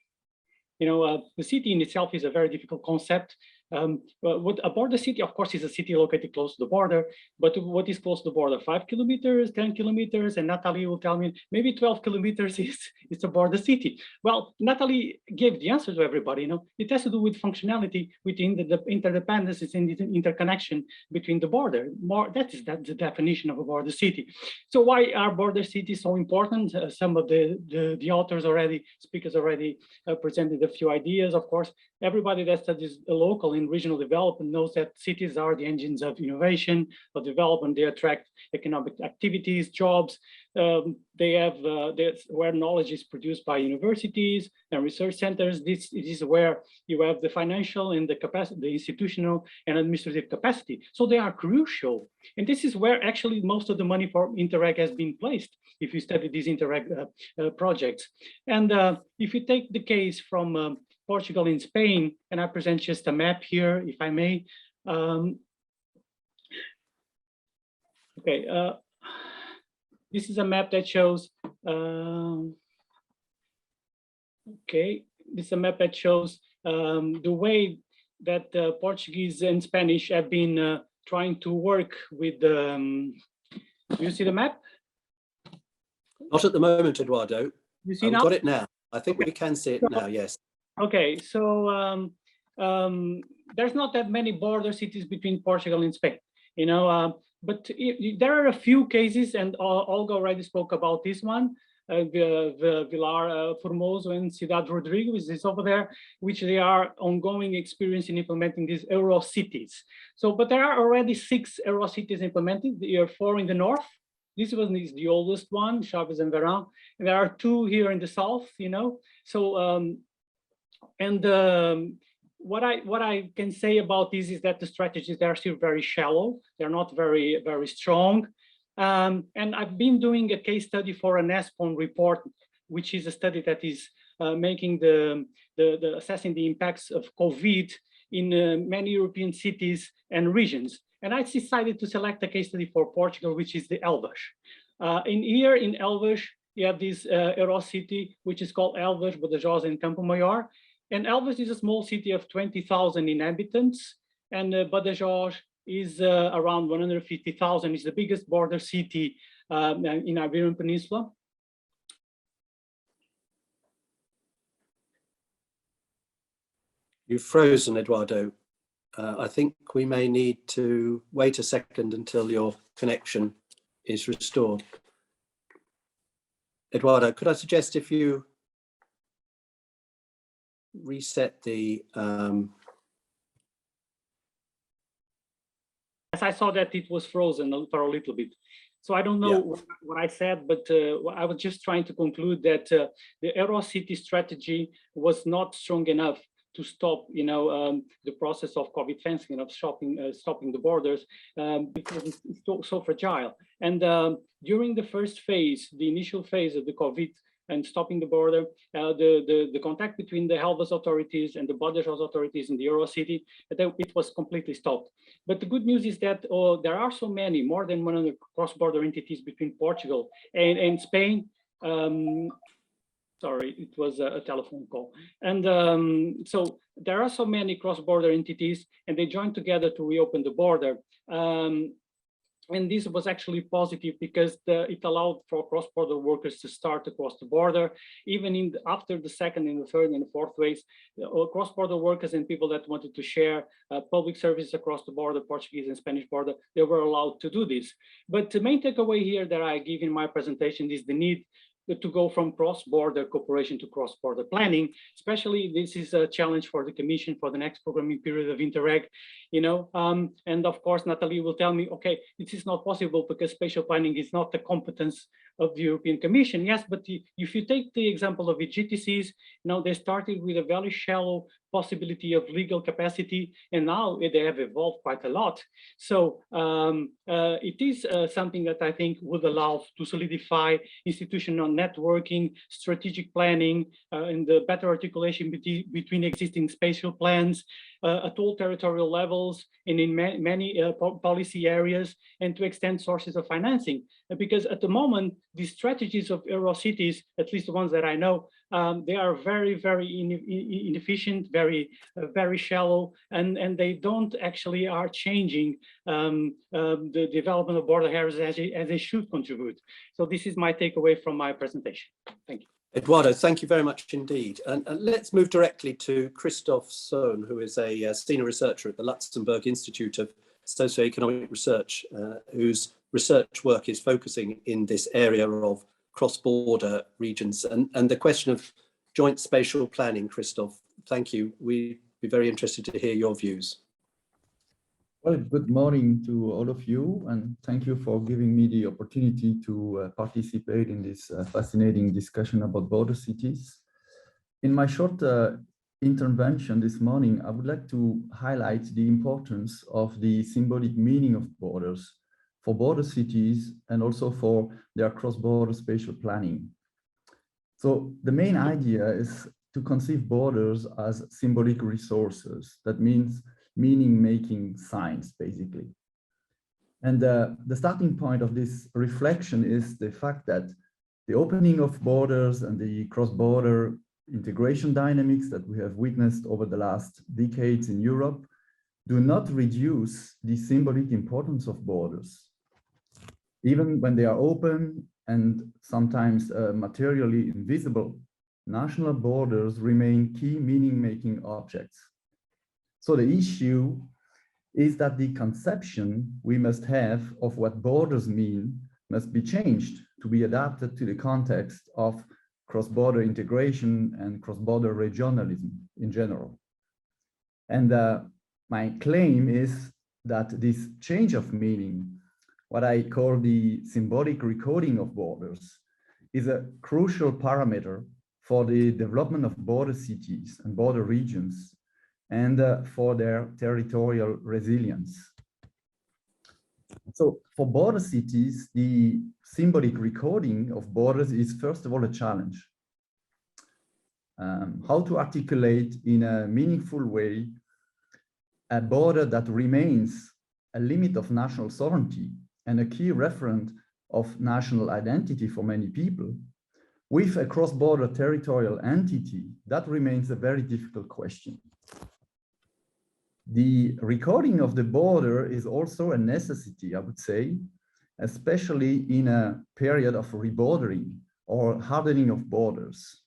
The city in itself is a very difficult concept. What a border city, of course, is a city located close to the border, but what is close to the border? 5 kilometers, 10 kilometers, and Natalie will tell me maybe 12 kilometers is a border city. Well, Natalie gave the answer to everybody. It has to do with functionality, within the interdependencies and the interconnection between the border. That's the definition of a border city. So why are border cities so important? Some of the speakers already presented a few ideas. Of course, everybody that studies local in regional development knows that cities are the engines of innovation, of development. They attract economic activities, jobs. They have where knowledge is produced by universities and research centers. This is where you have the financial and the capacity, the institutional and administrative capacity. So they are crucial. And this is where actually most of the money for Interreg has been placed, if you study these Interreg projects. And if you take the case from Portugal and Spain, and I present just a map here, if I may. This is a map that shows, this is a map that shows the way that Portuguese and Spanish have been trying to work with do you see the map? Not at the moment, Eduardo. You see I've now? got it now. I think we can see it now, yes. Okay, so there's not that many border cities between Portugal and Spain, you know, but there are a few cases, and Olga already spoke about this one, the Vilar Formoso and Cidade Rodrigo is over there, which they are ongoing experience in implementing these Euro cities. So, but there are already 6 Euro cities implemented. There are 4 in the north. This one is the oldest one, Chaves and Verão, and there are 2 here in the south, you know. So, what I can say about this is that the strategies, they are still very shallow. They're not very strong. And I've been doing a case study for an ESPON report, which is a study that is making the assessing the impacts of COVID in many European cities and regions. And I decided to select a case study for Portugal, which is the Elvas. Here in Elvas, you have this Euro city, which is called Elvas, Badajoz, and Campo Maior. And Elvas is a small city of 20,000 inhabitants, and Badajoz is around 150,000. It's the biggest border city in Iberian Peninsula. You've frozen, Eduardo. I think we may need to wait a second until your connection is restored. Eduardo, could I suggest if you reset the Yes, I saw that it was frozen for a little bit. So I don't know what I said, but I was just trying to conclude that the Euro City strategy was not strong enough to stop, you know, the process of COVID fencing, of stopping the borders, because it's so fragile. And during the first phase, the initial phase of the COVID and stopping the border, the contact between the Elvas authorities and the Badajoz authorities in the Euro City, it was completely stopped. But the good news is that there are so many, more than 100 cross-border entities between Portugal and Spain. Sorry, it was a telephone call. And so there are so many cross-border entities, and they joined together to reopen the border. And this was actually positive because it allowed for cross-border workers to start across the border. Even after the second and the third and the fourth waves, cross-border workers and people that wanted to share public services across the border, Portuguese and Spanish border, they were allowed to do this. But the main takeaway here that I give in my presentation is the need to go from cross-border cooperation to cross-border planning. Especially this is a challenge for the Commission for the next programming period of Interreg, you know. And of course, Natalie will tell me, okay, this is not possible because spatial planning is not the competence of the European Commission. Yes, but if you take the example of the GTCs, you know, they started with a very shallow possibility of legal capacity, and now they have evolved quite a lot. So it is something that I think would allow to solidify institutional networking, strategic planning, and the better articulation between existing spatial plans at all territorial levels and in many policy areas, and to extend sources of financing. Because at the moment, the strategies of Euro cities, at least the ones that I know, they are very, very inefficient, very shallow, and they don't actually are changing the development of border areas as they should contribute. So this is my takeaway from my presentation. Thank you. Eduardo, thank you very much indeed. And let's move directly to Christoph Sohn, who is a senior researcher at the Luxembourg Institute of Socioeconomic Research, whose research work is focusing in this area of cross-border regions. And the question of joint spatial planning, Christoph, thank you. We be very interested to hear your views. Well, good morning to all of you, and thank you for giving me the opportunity to participate in this fascinating discussion about border cities. In my short intervention this morning, I would like to highlight the importance of the symbolic meaning of borders for border cities and also for their cross-border spatial planning. So the main idea is to conceive borders as symbolic resources. That means meaning-making signs, basically. And the starting point of this reflection is the fact that the opening of borders and the cross-border integration dynamics that we have witnessed over the last decades in Europe do not reduce the symbolic importance of borders. Even when they are open and sometimes materially invisible, national borders remain key meaning-making objects. So the issue is that the conception we must have of what borders mean must be changed to be adapted to the context of cross-border integration and cross-border regionalism in general. And my claim is that this change of meaning, what I call the symbolic recoding of borders, is a crucial parameter for the development of border cities and border regions and for their territorial resilience. So for border cities, the symbolic recoding of borders is first of all a challenge. How to articulate in a meaningful way a border that remains a limit of national sovereignty and a key referent of national identity for many people, with a cross-border territorial entity, that remains a very difficult question. The recording of the border is also a necessity, I would say, especially in a period of rebordering or hardening of borders.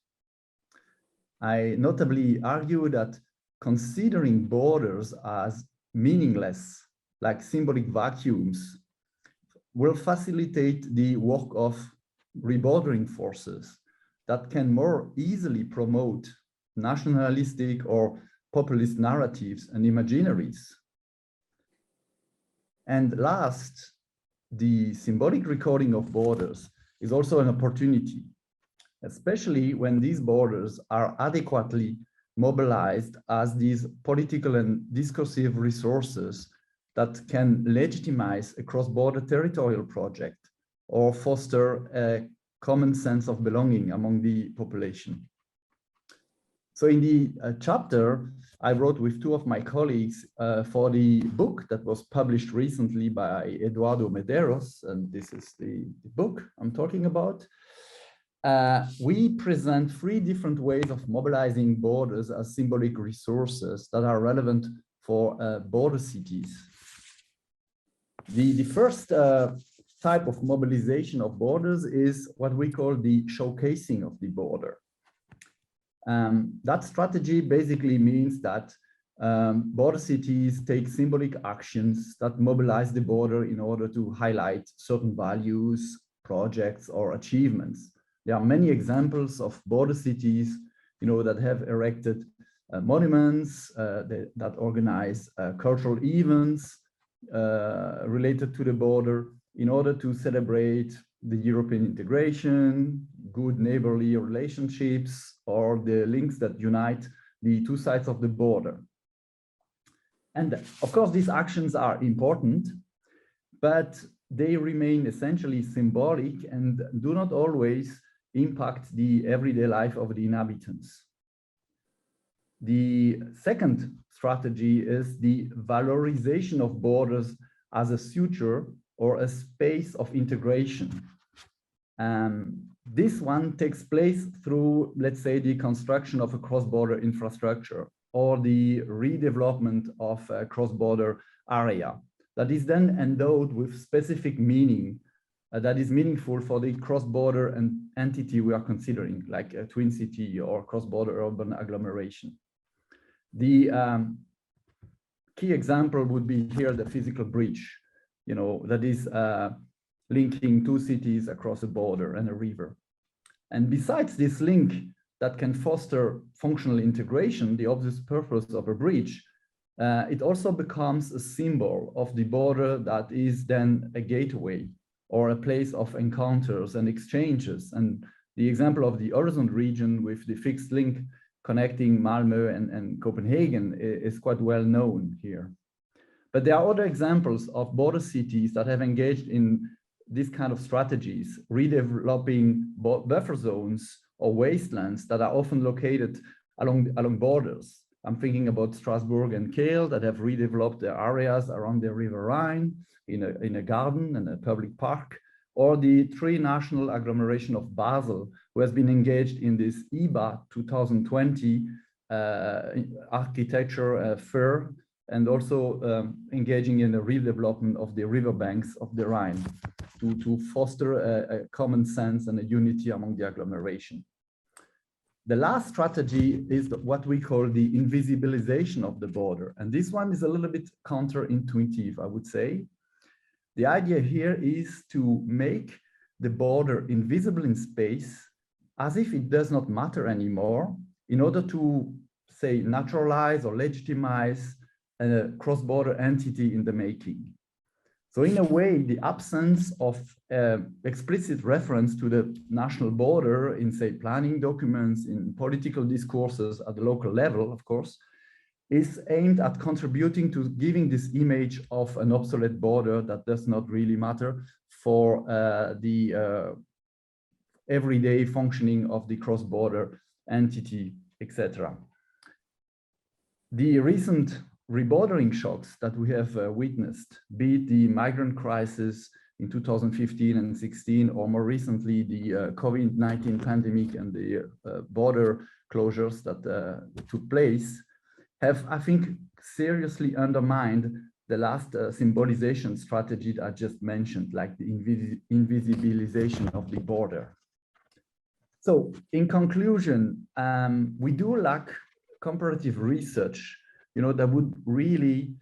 I notably argue that considering borders as meaningless, like symbolic vacuums, will facilitate the work of rebordering forces that can more easily promote nationalistic or populist narratives and imaginaries. And last, the symbolic recording of borders is also an opportunity, especially when these borders are adequately mobilized as these political and discursive resources that can legitimize a cross-border territorial project or foster a common sense of belonging among the population. So in the chapter I wrote with two of my colleagues for the book that was published recently by Eduardo Medeiros, and this is the book I'm talking about, we present three different ways of mobilizing borders as symbolic resources that are relevant for border cities. The first type of mobilization of borders is what we call the showcasing of the border. That strategy basically means that border cities take symbolic actions that mobilize the border in order to highlight certain values, projects, or achievements. There are many examples of border cities, that have erected monuments, that organize cultural events related to the border in order to celebrate the European integration, good neighborly relationships, or the links that unite the two sides of the border. And of course, these actions are important, but they remain essentially symbolic and do not always impact the everyday life of the inhabitants. The second strategy is the valorization of borders as a suture or a space of integration. This one takes place through, let's say, the construction of a cross-border infrastructure or the redevelopment of a cross-border area that is then endowed with specific meaning that is meaningful for the cross-border entity we are considering, like a twin city or cross-border urban agglomeration. The key example would be here the physical bridge, that is linking two cities across a border and a river. And besides this link that can foster functional integration, the obvious purpose of a bridge, it also becomes a symbol of the border that is then a gateway or a place of encounters and exchanges. And the example of the Öresund region with the fixed link connecting Malmö and Copenhagen is quite well known here. But there are other examples of border cities that have engaged in this kind of strategies, redeveloping buffer zones or wastelands that are often located along borders. I'm thinking about Strasbourg and Kiel that have redeveloped their areas around the River Rhine in a garden and a public park, or the tri-national agglomeration of Basel, who has been engaged in this IBA 2020 architecture fair, and also engaging in the redevelopment of the riverbanks of the Rhine to foster a common sense and a unity among the agglomeration. The last strategy is what we call the invisibilization of the border. And this one is a little bit counterintuitive, I would say. The idea here is to make the border invisible in space as if it does not matter anymore, in order to, say, naturalize or legitimize a cross-border entity in the making. So in a way, the absence of explicit reference to the national border in, say, planning documents, in political discourses at the local level, of course, is aimed at contributing to giving this image of an obsolete border that does not really matter for the everyday functioning of the cross-border entity, etc. The recent rebordering shocks that we have witnessed, be it the migrant crisis in 2015 and 16, or more recently the COVID-19 pandemic and the border closures that took place, have, I think, seriously undermined the last symbolization strategy that I just mentioned, like the invisibilization of the border. So in conclusion, we do lack comparative research, that would really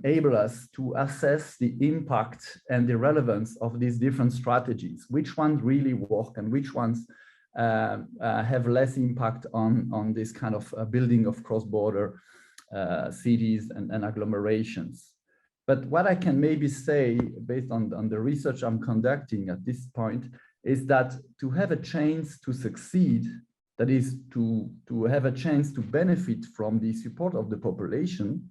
able us to assess the impact and the relevance of these different strategies, which ones really work and which ones have less impact on this kind of building of cross-border cities and agglomerations. But what I can maybe say, based on the research I'm conducting at this point, is that to have a chance to succeed, that is to have a chance to benefit from the support of the population,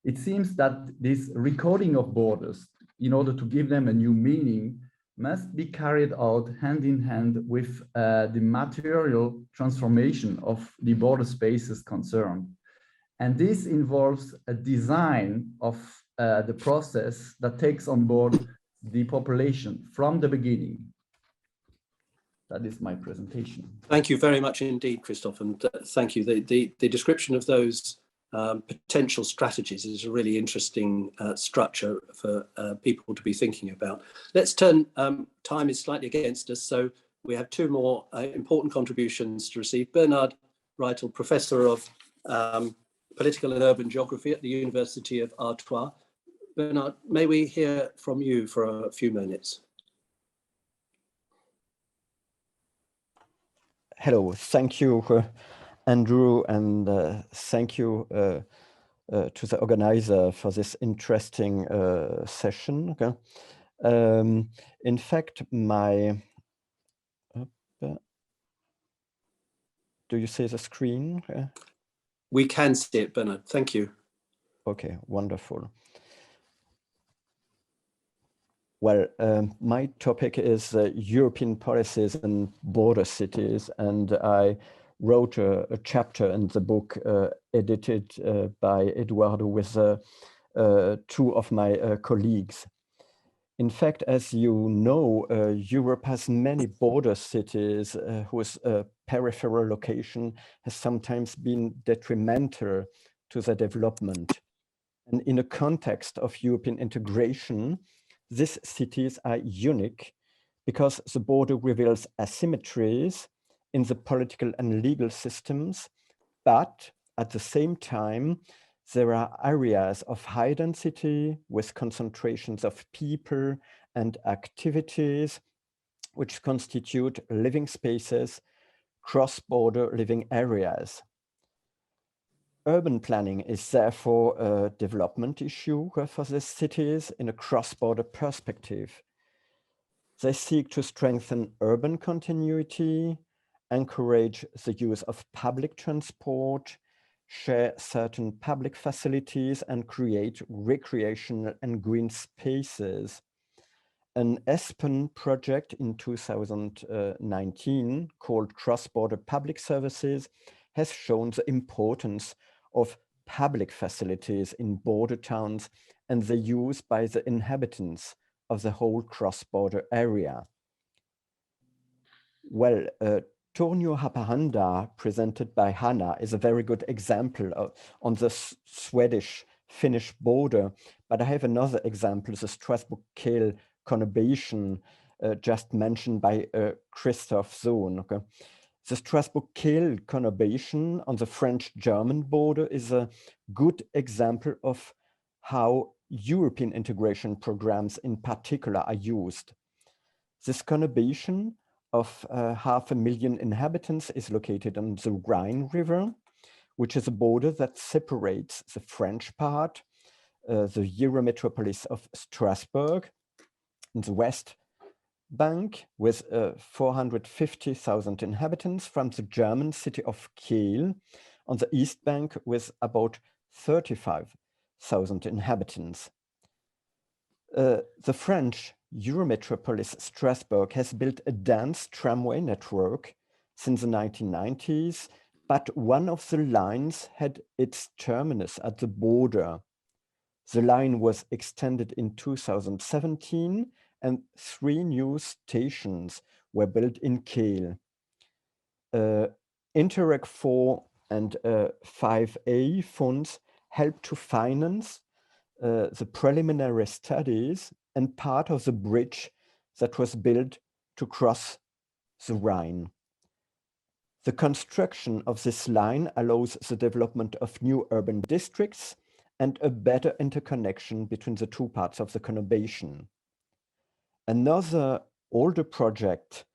it seems that this recoding of borders, in order to give them a new meaning, must be carried out hand in hand with the material transformation of the border spaces concerned. And this involves a design of the process that takes on board the population from the beginning. That is my presentation. Thank you very much indeed, Christoph, and thank you. The description of those potential strategies is a really interesting structure for people to be thinking about. Let's turn, time is slightly against us, so we have two more important contributions to receive. Bernard Reitel, Professor of Political and Urban Geography at the University of Artois. Bernard, may we hear from you for a few minutes? Hello, thank you, Andrew, and thank you to the organizer for this interesting session. Okay. In fact, my, do you see the screen? We can see it, Bernard, thank you. Okay, wonderful. Well, my topic is European policies and border cities, and I wrote a chapter in the book edited by Eduardo with two of my colleagues. In fact, as you know, Europe has many border cities whose peripheral location has sometimes been detrimental to the development. And in a context of European integration, these cities are unique because the border reveals asymmetries in the political and legal systems, but at the same time, there are areas of high density with concentrations of people and activities which constitute living spaces cross-border living areas. Urban planning is therefore a development issue for the cities in a cross-border perspective. They seek to strengthen urban continuity, encourage the use of public transport, share certain public facilities, and create recreational and green spaces. An ESPN project in 2019 called Cross-Border Public Services has shown the importance of public facilities in border towns and the use by the inhabitants of the whole cross-border area. Well, Tornio Haparanda, presented by Hanna, is a very good example on the Swedish-Finnish border, but I have another example, the Strasbourg-Kehl conurbation just mentioned by Christophe Sohn. Okay? The Strasbourg-Kehl conurbation on the French-German border is a good example of how European integration programs in particular are used. This conurbation of 500,000 inhabitants is located on the Rhine River, which is a border that separates the French part, the Eurometropolis of Strasbourg, in the west bank with 450,000 inhabitants, from the German city of Kehl on the east bank with about 35,000 inhabitants. The French Eurometropolis Strasbourg has built a dense tramway network since the 1990s, but one of the lines had its terminus at the border. The line was extended in 2017 and 3 new stations were built in Kehl. Interreg 4 and 5A funds helped to finance the preliminary studies and part of the bridge that was built to cross the Rhine. The construction of this line allows the development of new urban districts and a better interconnection between the two parts of the conurbation. Another older project,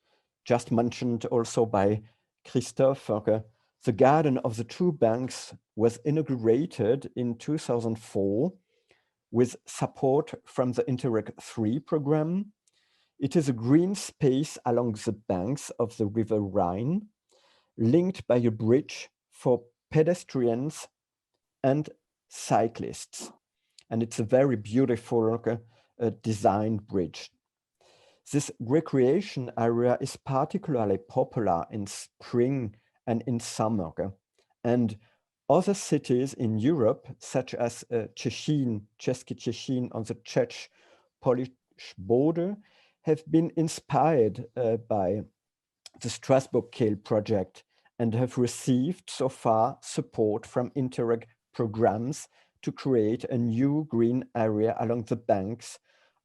just mentioned also by Christophe, the Garden of the Two Banks, was inaugurated in 2004 with support from the Interreg 3 program. It is a green space along the banks of the River Rhine, linked by a bridge for pedestrians and cyclists. And it's a very beautiful designed bridge. This recreation area is particularly popular in spring and in summer. And other cities in Europe, such as Český Těšín on the Czech-Polish border, have been inspired by the Strasbourg-Kehl project and have received so far support from Interreg programs to create a new green area along the banks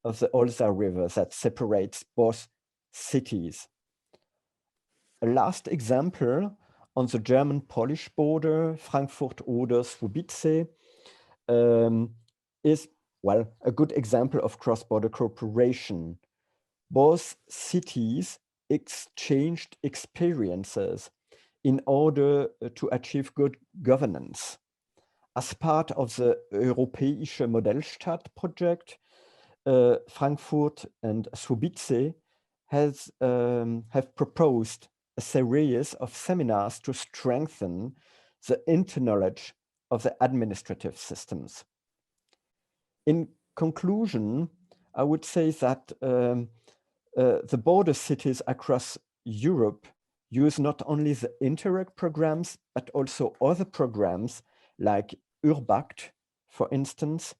of the Olza River that separates both cities. A last example on the German-Polish border, Frankfurt-Oder-Słubice, is, well, a good example of cross-border cooperation. Both cities exchanged experiences in order to achieve good governance. As part of the Europäische Modellstadt project, Frankfurt and Słubice have proposed a series of seminars to strengthen the interknowledge of the administrative systems. In conclusion, I would say that the border cities across Europe use not only the Interreg programs, but also other programs like Urbact, for instance,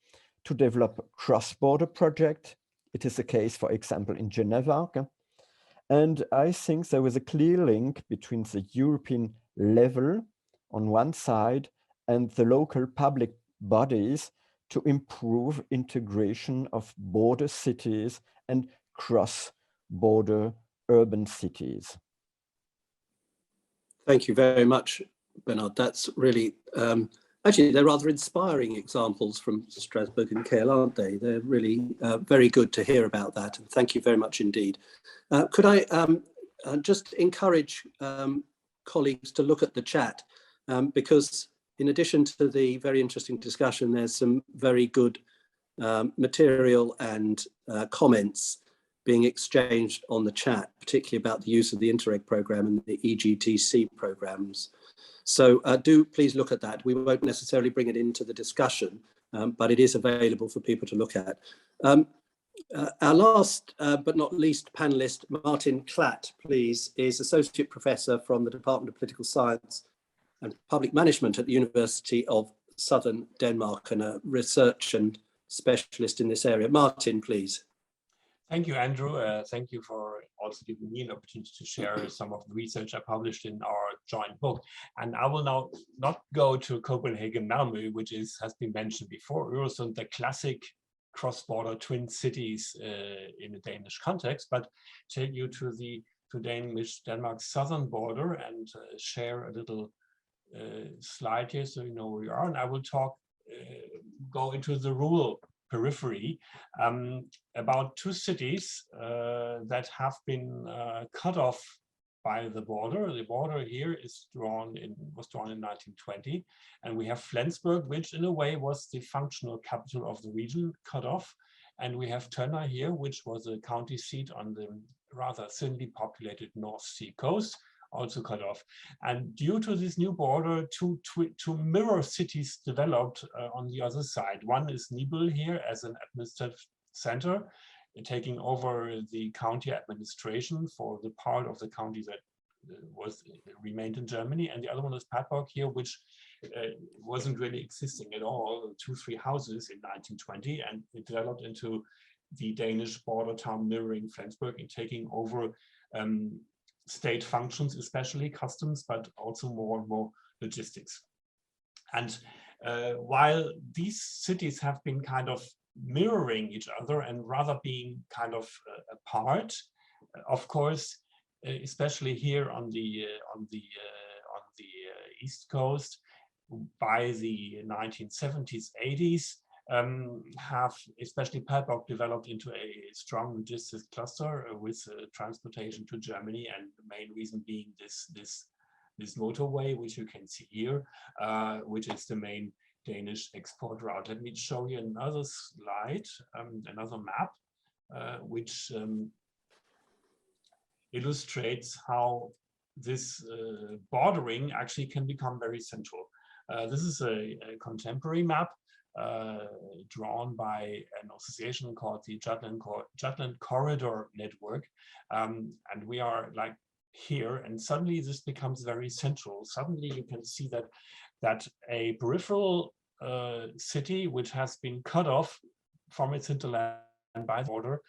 to develop cross-border projects. It is the case, for example, in Geneva. And I think there was a clear link between the European level on one side and the local public bodies to improve integration of border cities and cross-border urban cities. Thank you very much, Bernard. That's really, actually, they're rather inspiring examples from Strasbourg and Kehl, aren't they? They're really very good to hear about that. And thank you very much indeed. Could I just encourage colleagues to look at the chat, because in addition to the very interesting discussion, there's some very good material and comments being exchanged on the chat, particularly about the use of the Interreg programme and the EGTC programmes. So do please look at that. We won't necessarily bring it into the discussion, but it is available for people to look at. Our last but not least panelist, Martin Klatt, please, is Associate Professor from the Department of Political Science and Public Management at the University of Southern Denmark and a research and specialist in this area. Martin, please. Thank you, Andrew. Thank you for also giving me an opportunity to share some of the research I published in our joint book. And I will now not go to Copenhagen, Malmö, which has been mentioned before, Øresund, the classic cross-border twin cities in a Danish context, but take you to Denmark's southern border and share a little slide here so you know where we are. And I will go into the rural periphery about two cities that have been cut off by the border. The border here was drawn in 1920, and we have Flensburg, which in a way was the functional capital of the region, cut off, and we have Tornio here, which was a county seat on the rather thinly populated North Sea coast, also cut off. And due to this new border, two mirror cities developed on the other side. One is Nibel here as an administrative center, taking over the county administration for the part of the county that remained in Germany. And the other one is Padborg here, which wasn't really existing at all, 2-3 houses in 1920, and it developed into the Danish border town mirroring Flensburg and taking over state functions, especially customs, but also more and more logistics. And while these cities have been kind of mirroring each other and rather being kind of apart, of course, especially here on the East Coast, by the 1970s, 80s, have especially Padborg developed into a strong logistics cluster with transportation to Germany, and the main reason being this motorway, which you can see here, which is the main Danish export route. Let me show you another slide, another map, which illustrates how this bordering actually can become very central. This is a contemporary map drawn by an association called the Jutland Corridor Network, and we are like here, and suddenly this becomes very central. Suddenly you can see that a peripheral city which has been cut off from its hinterland by the border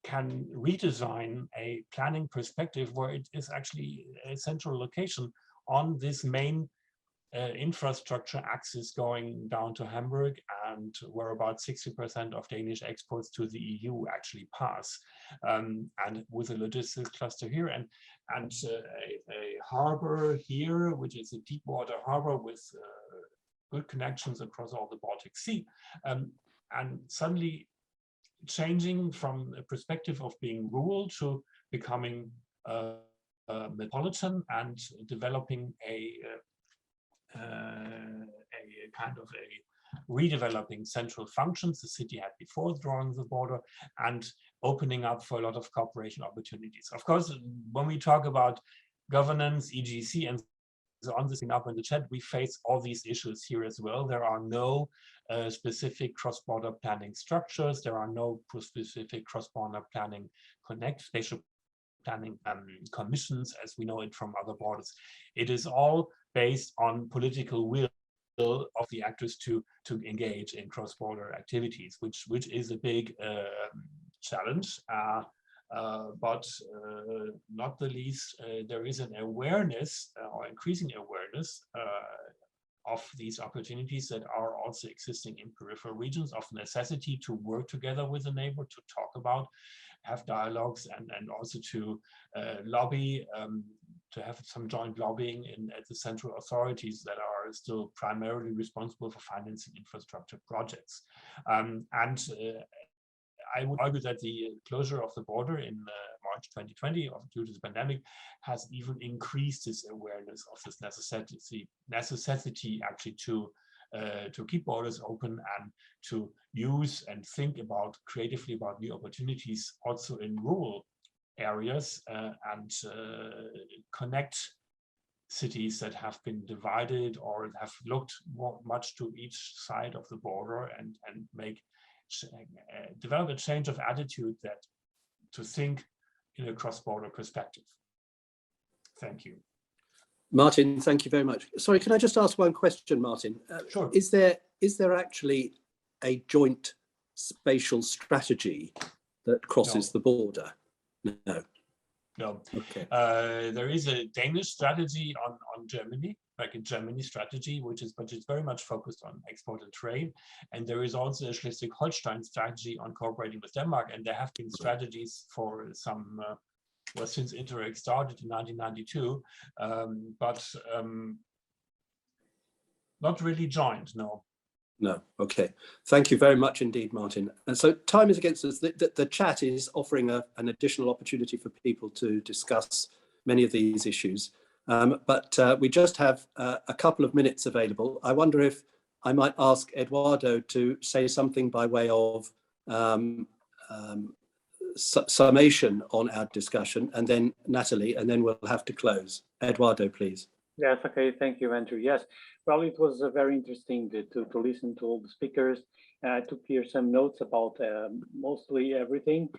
can redesign a planning perspective where it is actually a central location on this main infrastructure axis going down to Hamburg, and where about 60% of Danish exports to the EU actually pass, and with a logistics cluster here and a harbor here, which is a deep water harbor with good connections across all the Baltic Sea, and suddenly changing from a perspective of being rural to becoming metropolitan and developing a kind of a redeveloping central functions the city had before drawing the border, and opening up for a lot of cooperation opportunities. Of course, when we talk about governance, EGC, and so on, this thing up in the chat, we face all these issues here as well. There are no specific cross-border planning structures. There are no specific cross-border planning spatial planning commissions, as we know it from other borders. It is all based on political will of the actors to engage in cross-border activities, which is a big challenge. But not the least, there is an awareness or increasing awareness of these opportunities that are also existing in peripheral regions, of necessity to work together with a neighbor, to talk about, have dialogues, and also to lobby, to have some joint lobbying at the central authorities that are still primarily responsible for financing infrastructure projects. I would argue that the closure of the border March 2020 due to the pandemic has even increased this awareness of this necessity actually to keep borders open and to use and think about creatively about new opportunities also in rural areas and connect cities that have been divided or have looked much to each side of the border and develop a change of attitude that to think in a cross-border perspective. Thank you. Martin, thank you very much. Sorry, can I just ask one question, Martin? Sure. Is there actually a joint spatial strategy that crosses the border? No. No. Okay. There is a Danish strategy on Germany, like a Germany strategy, but it's very much focused on export and trade. And there is also a Schleswig-Holstein strategy on cooperating with Denmark. And there have been strategies for some, well, since Interreg started in 1992, but not really joined, no. No, okay. Thank you very much indeed, Martin. And so time is against us. The chat is offering an additional opportunity for people to discuss many of these issues. But we just have a couple of minutes available. I wonder if I might ask Eduardo to say something by way of summation on our discussion, and then Natalie, and then we'll have to close. Eduardo, please. Yes, okay, thank you, Andrew. Yes, well, it was very interesting to listen to all the speakers. I took here some notes about mostly everything.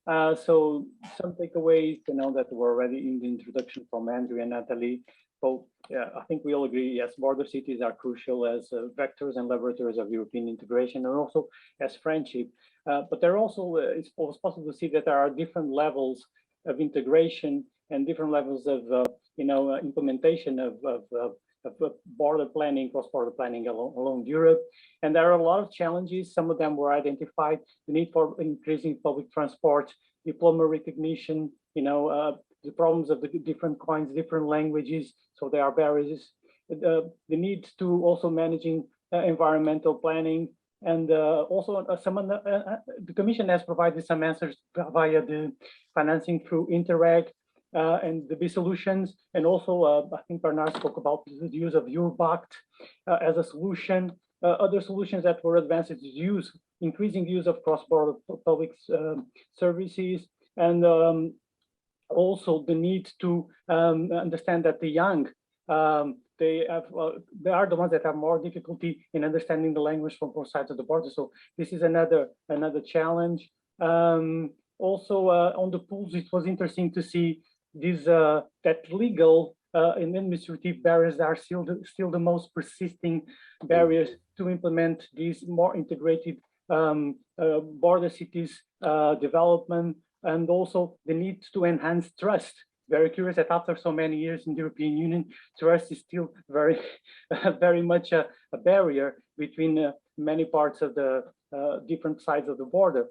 So some takeaways, that were already in the introduction from Andrew and Natalie. So yeah, I think we all agree, yes, border cities are crucial as vectors and laboratories of European integration and also as friendship. But there also, it's possible to see that there are different levels of integration and different levels of implementation of border planning, cross-border planning along Europe. And there are a lot of challenges. Some of them were identified: the need for increasing public transport, diploma recognition, the problems of the different coins, different languages. So there are barriers. The need to also managing environmental planning. And also the Commission has provided some answers via the financing through Interreg and the B solutions. And also, I think Bernard spoke about the use of Europact as a solution. Other solutions that were advanced is increasing use of cross-border public services, and also the need to understand that the young, they are the ones that have more difficulty in understanding the language from both sides of the border. So this is another challenge. Also on the pools, it was interesting to see these that legal and administrative barriers are still the most persisting barriers to implement these more integrated border cities development, and also the need to enhance trust. Very curious that after so many years in the European Union, trust is still very much a barrier between many parts of the different sides of the border.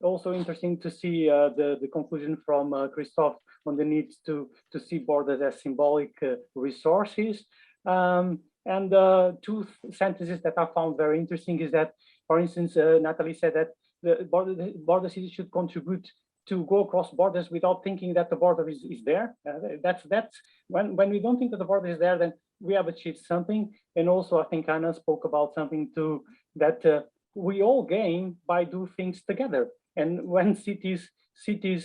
Also interesting to see the conclusion from Christophe on the need to see borders as symbolic resources. And two sentences that I found very interesting is that, for instance, Natalie said that the border cities should contribute to go across borders without thinking that the border is there. That's when we don't think that the border is there, then we have achieved something. And also, I think Anna spoke about something too, that we all gain by do things together. And when cities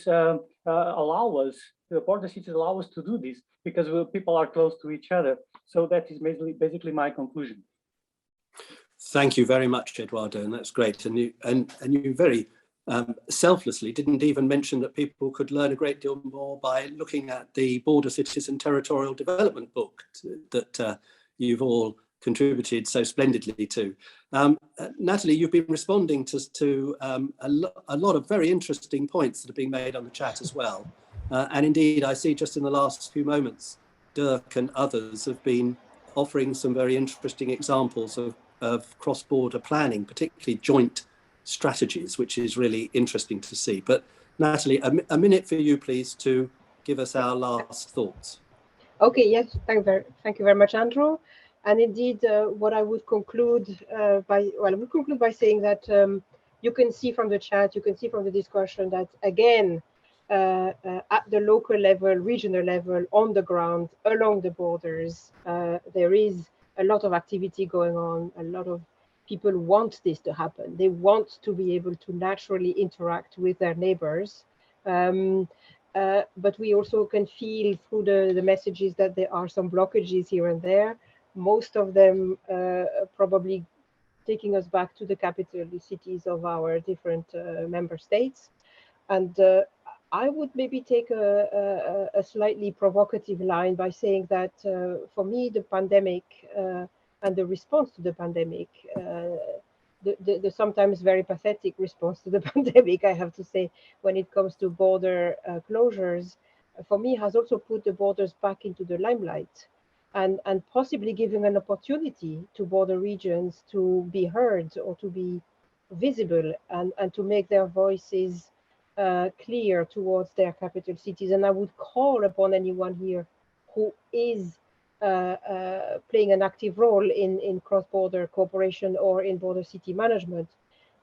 allow us, the border cities allow us to do this because people are close to each other. So that is basically my conclusion. Thank you very much, Eduardo, and that's great. And you very selflessly didn't even mention that people could learn a great deal more by looking at the Border Cities and Territorial Development book that you've all contributed so splendidly to. Natalie, you've been responding to a lot of very interesting points that are being made on the chat as well. And indeed, I see just in the last few moments, Dirk and others have been offering some very interesting examples of cross-border planning, particularly joint strategies, which is really interesting to see. But Natalie, a minute for you, please, to give us our last thoughts. Okay, yes, thank you very much, Andrew. And indeed, what I would conclude by saying that you can see from the chat, you can see from the discussion that, again, at the local level, regional level, on the ground, along the borders. There is a lot of activity going on. A lot of people want this to happen. They want to be able to naturally interact with their neighbors. But we also can feel through the messages that there are some blockages here and there. Most of them probably taking us back to the capital cities of our different member states. And I would maybe take a slightly provocative line by saying that for me, the pandemic and the response to the pandemic, the sometimes very pathetic response to the pandemic, I have to say, when it comes to border closures, for me has also put the borders back into the limelight and possibly giving an opportunity to border regions to be heard or to be visible and to make their voices clear towards their capital cities. And I would call upon anyone here who is playing an active role in cross-border cooperation or in border city management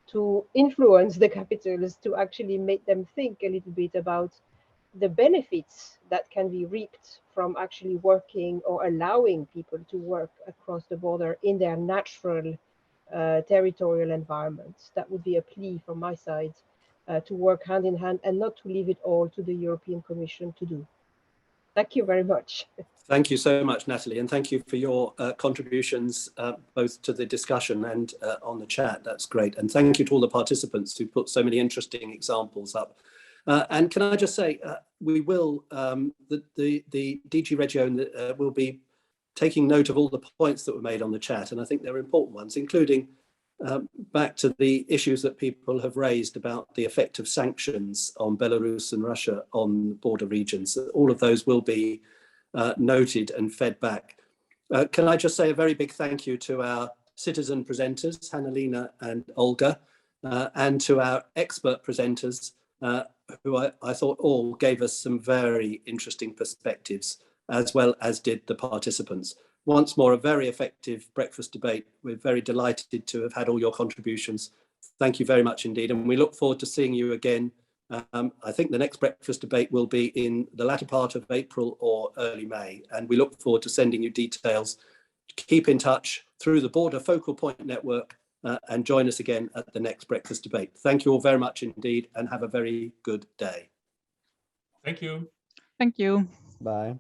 to influence the capitals, to actually make them think a little bit about the benefits that can be reaped from actually working or allowing people to work across the border in their natural territorial environments. That would be a plea from my side to work hand in hand and not to leave it all to the European Commission to do. Thank you very much. Thank you so much, Natalie, and thank you for your contributions both to the discussion and on the chat. That's great. And thank you to all the participants who put so many interesting examples up. And can I just say, we will, the DG Region will be taking note of all the points that were made on the chat, and I think they're important ones, including back to the issues that people have raised about the effect of sanctions on Belarus and Russia on border regions. All of those will be noted and fed back. Can I just say a very big thank you to our citizen presenters, Hannalena and Olga, and to our expert presenters, who I thought all gave us some very interesting perspectives, as well as did the participants. Once more, a very effective breakfast debate. We're very delighted to have had all your contributions. Thank you very much indeed. And we look forward to seeing you again. I think the next breakfast debate will be in the latter part of April or early May. And we look forward to sending you details. Keep in touch through the Border Focal Point Network and join us again at the next breakfast debate. Thank you all very much indeed and have a very good day. Thank you. Thank you. Bye.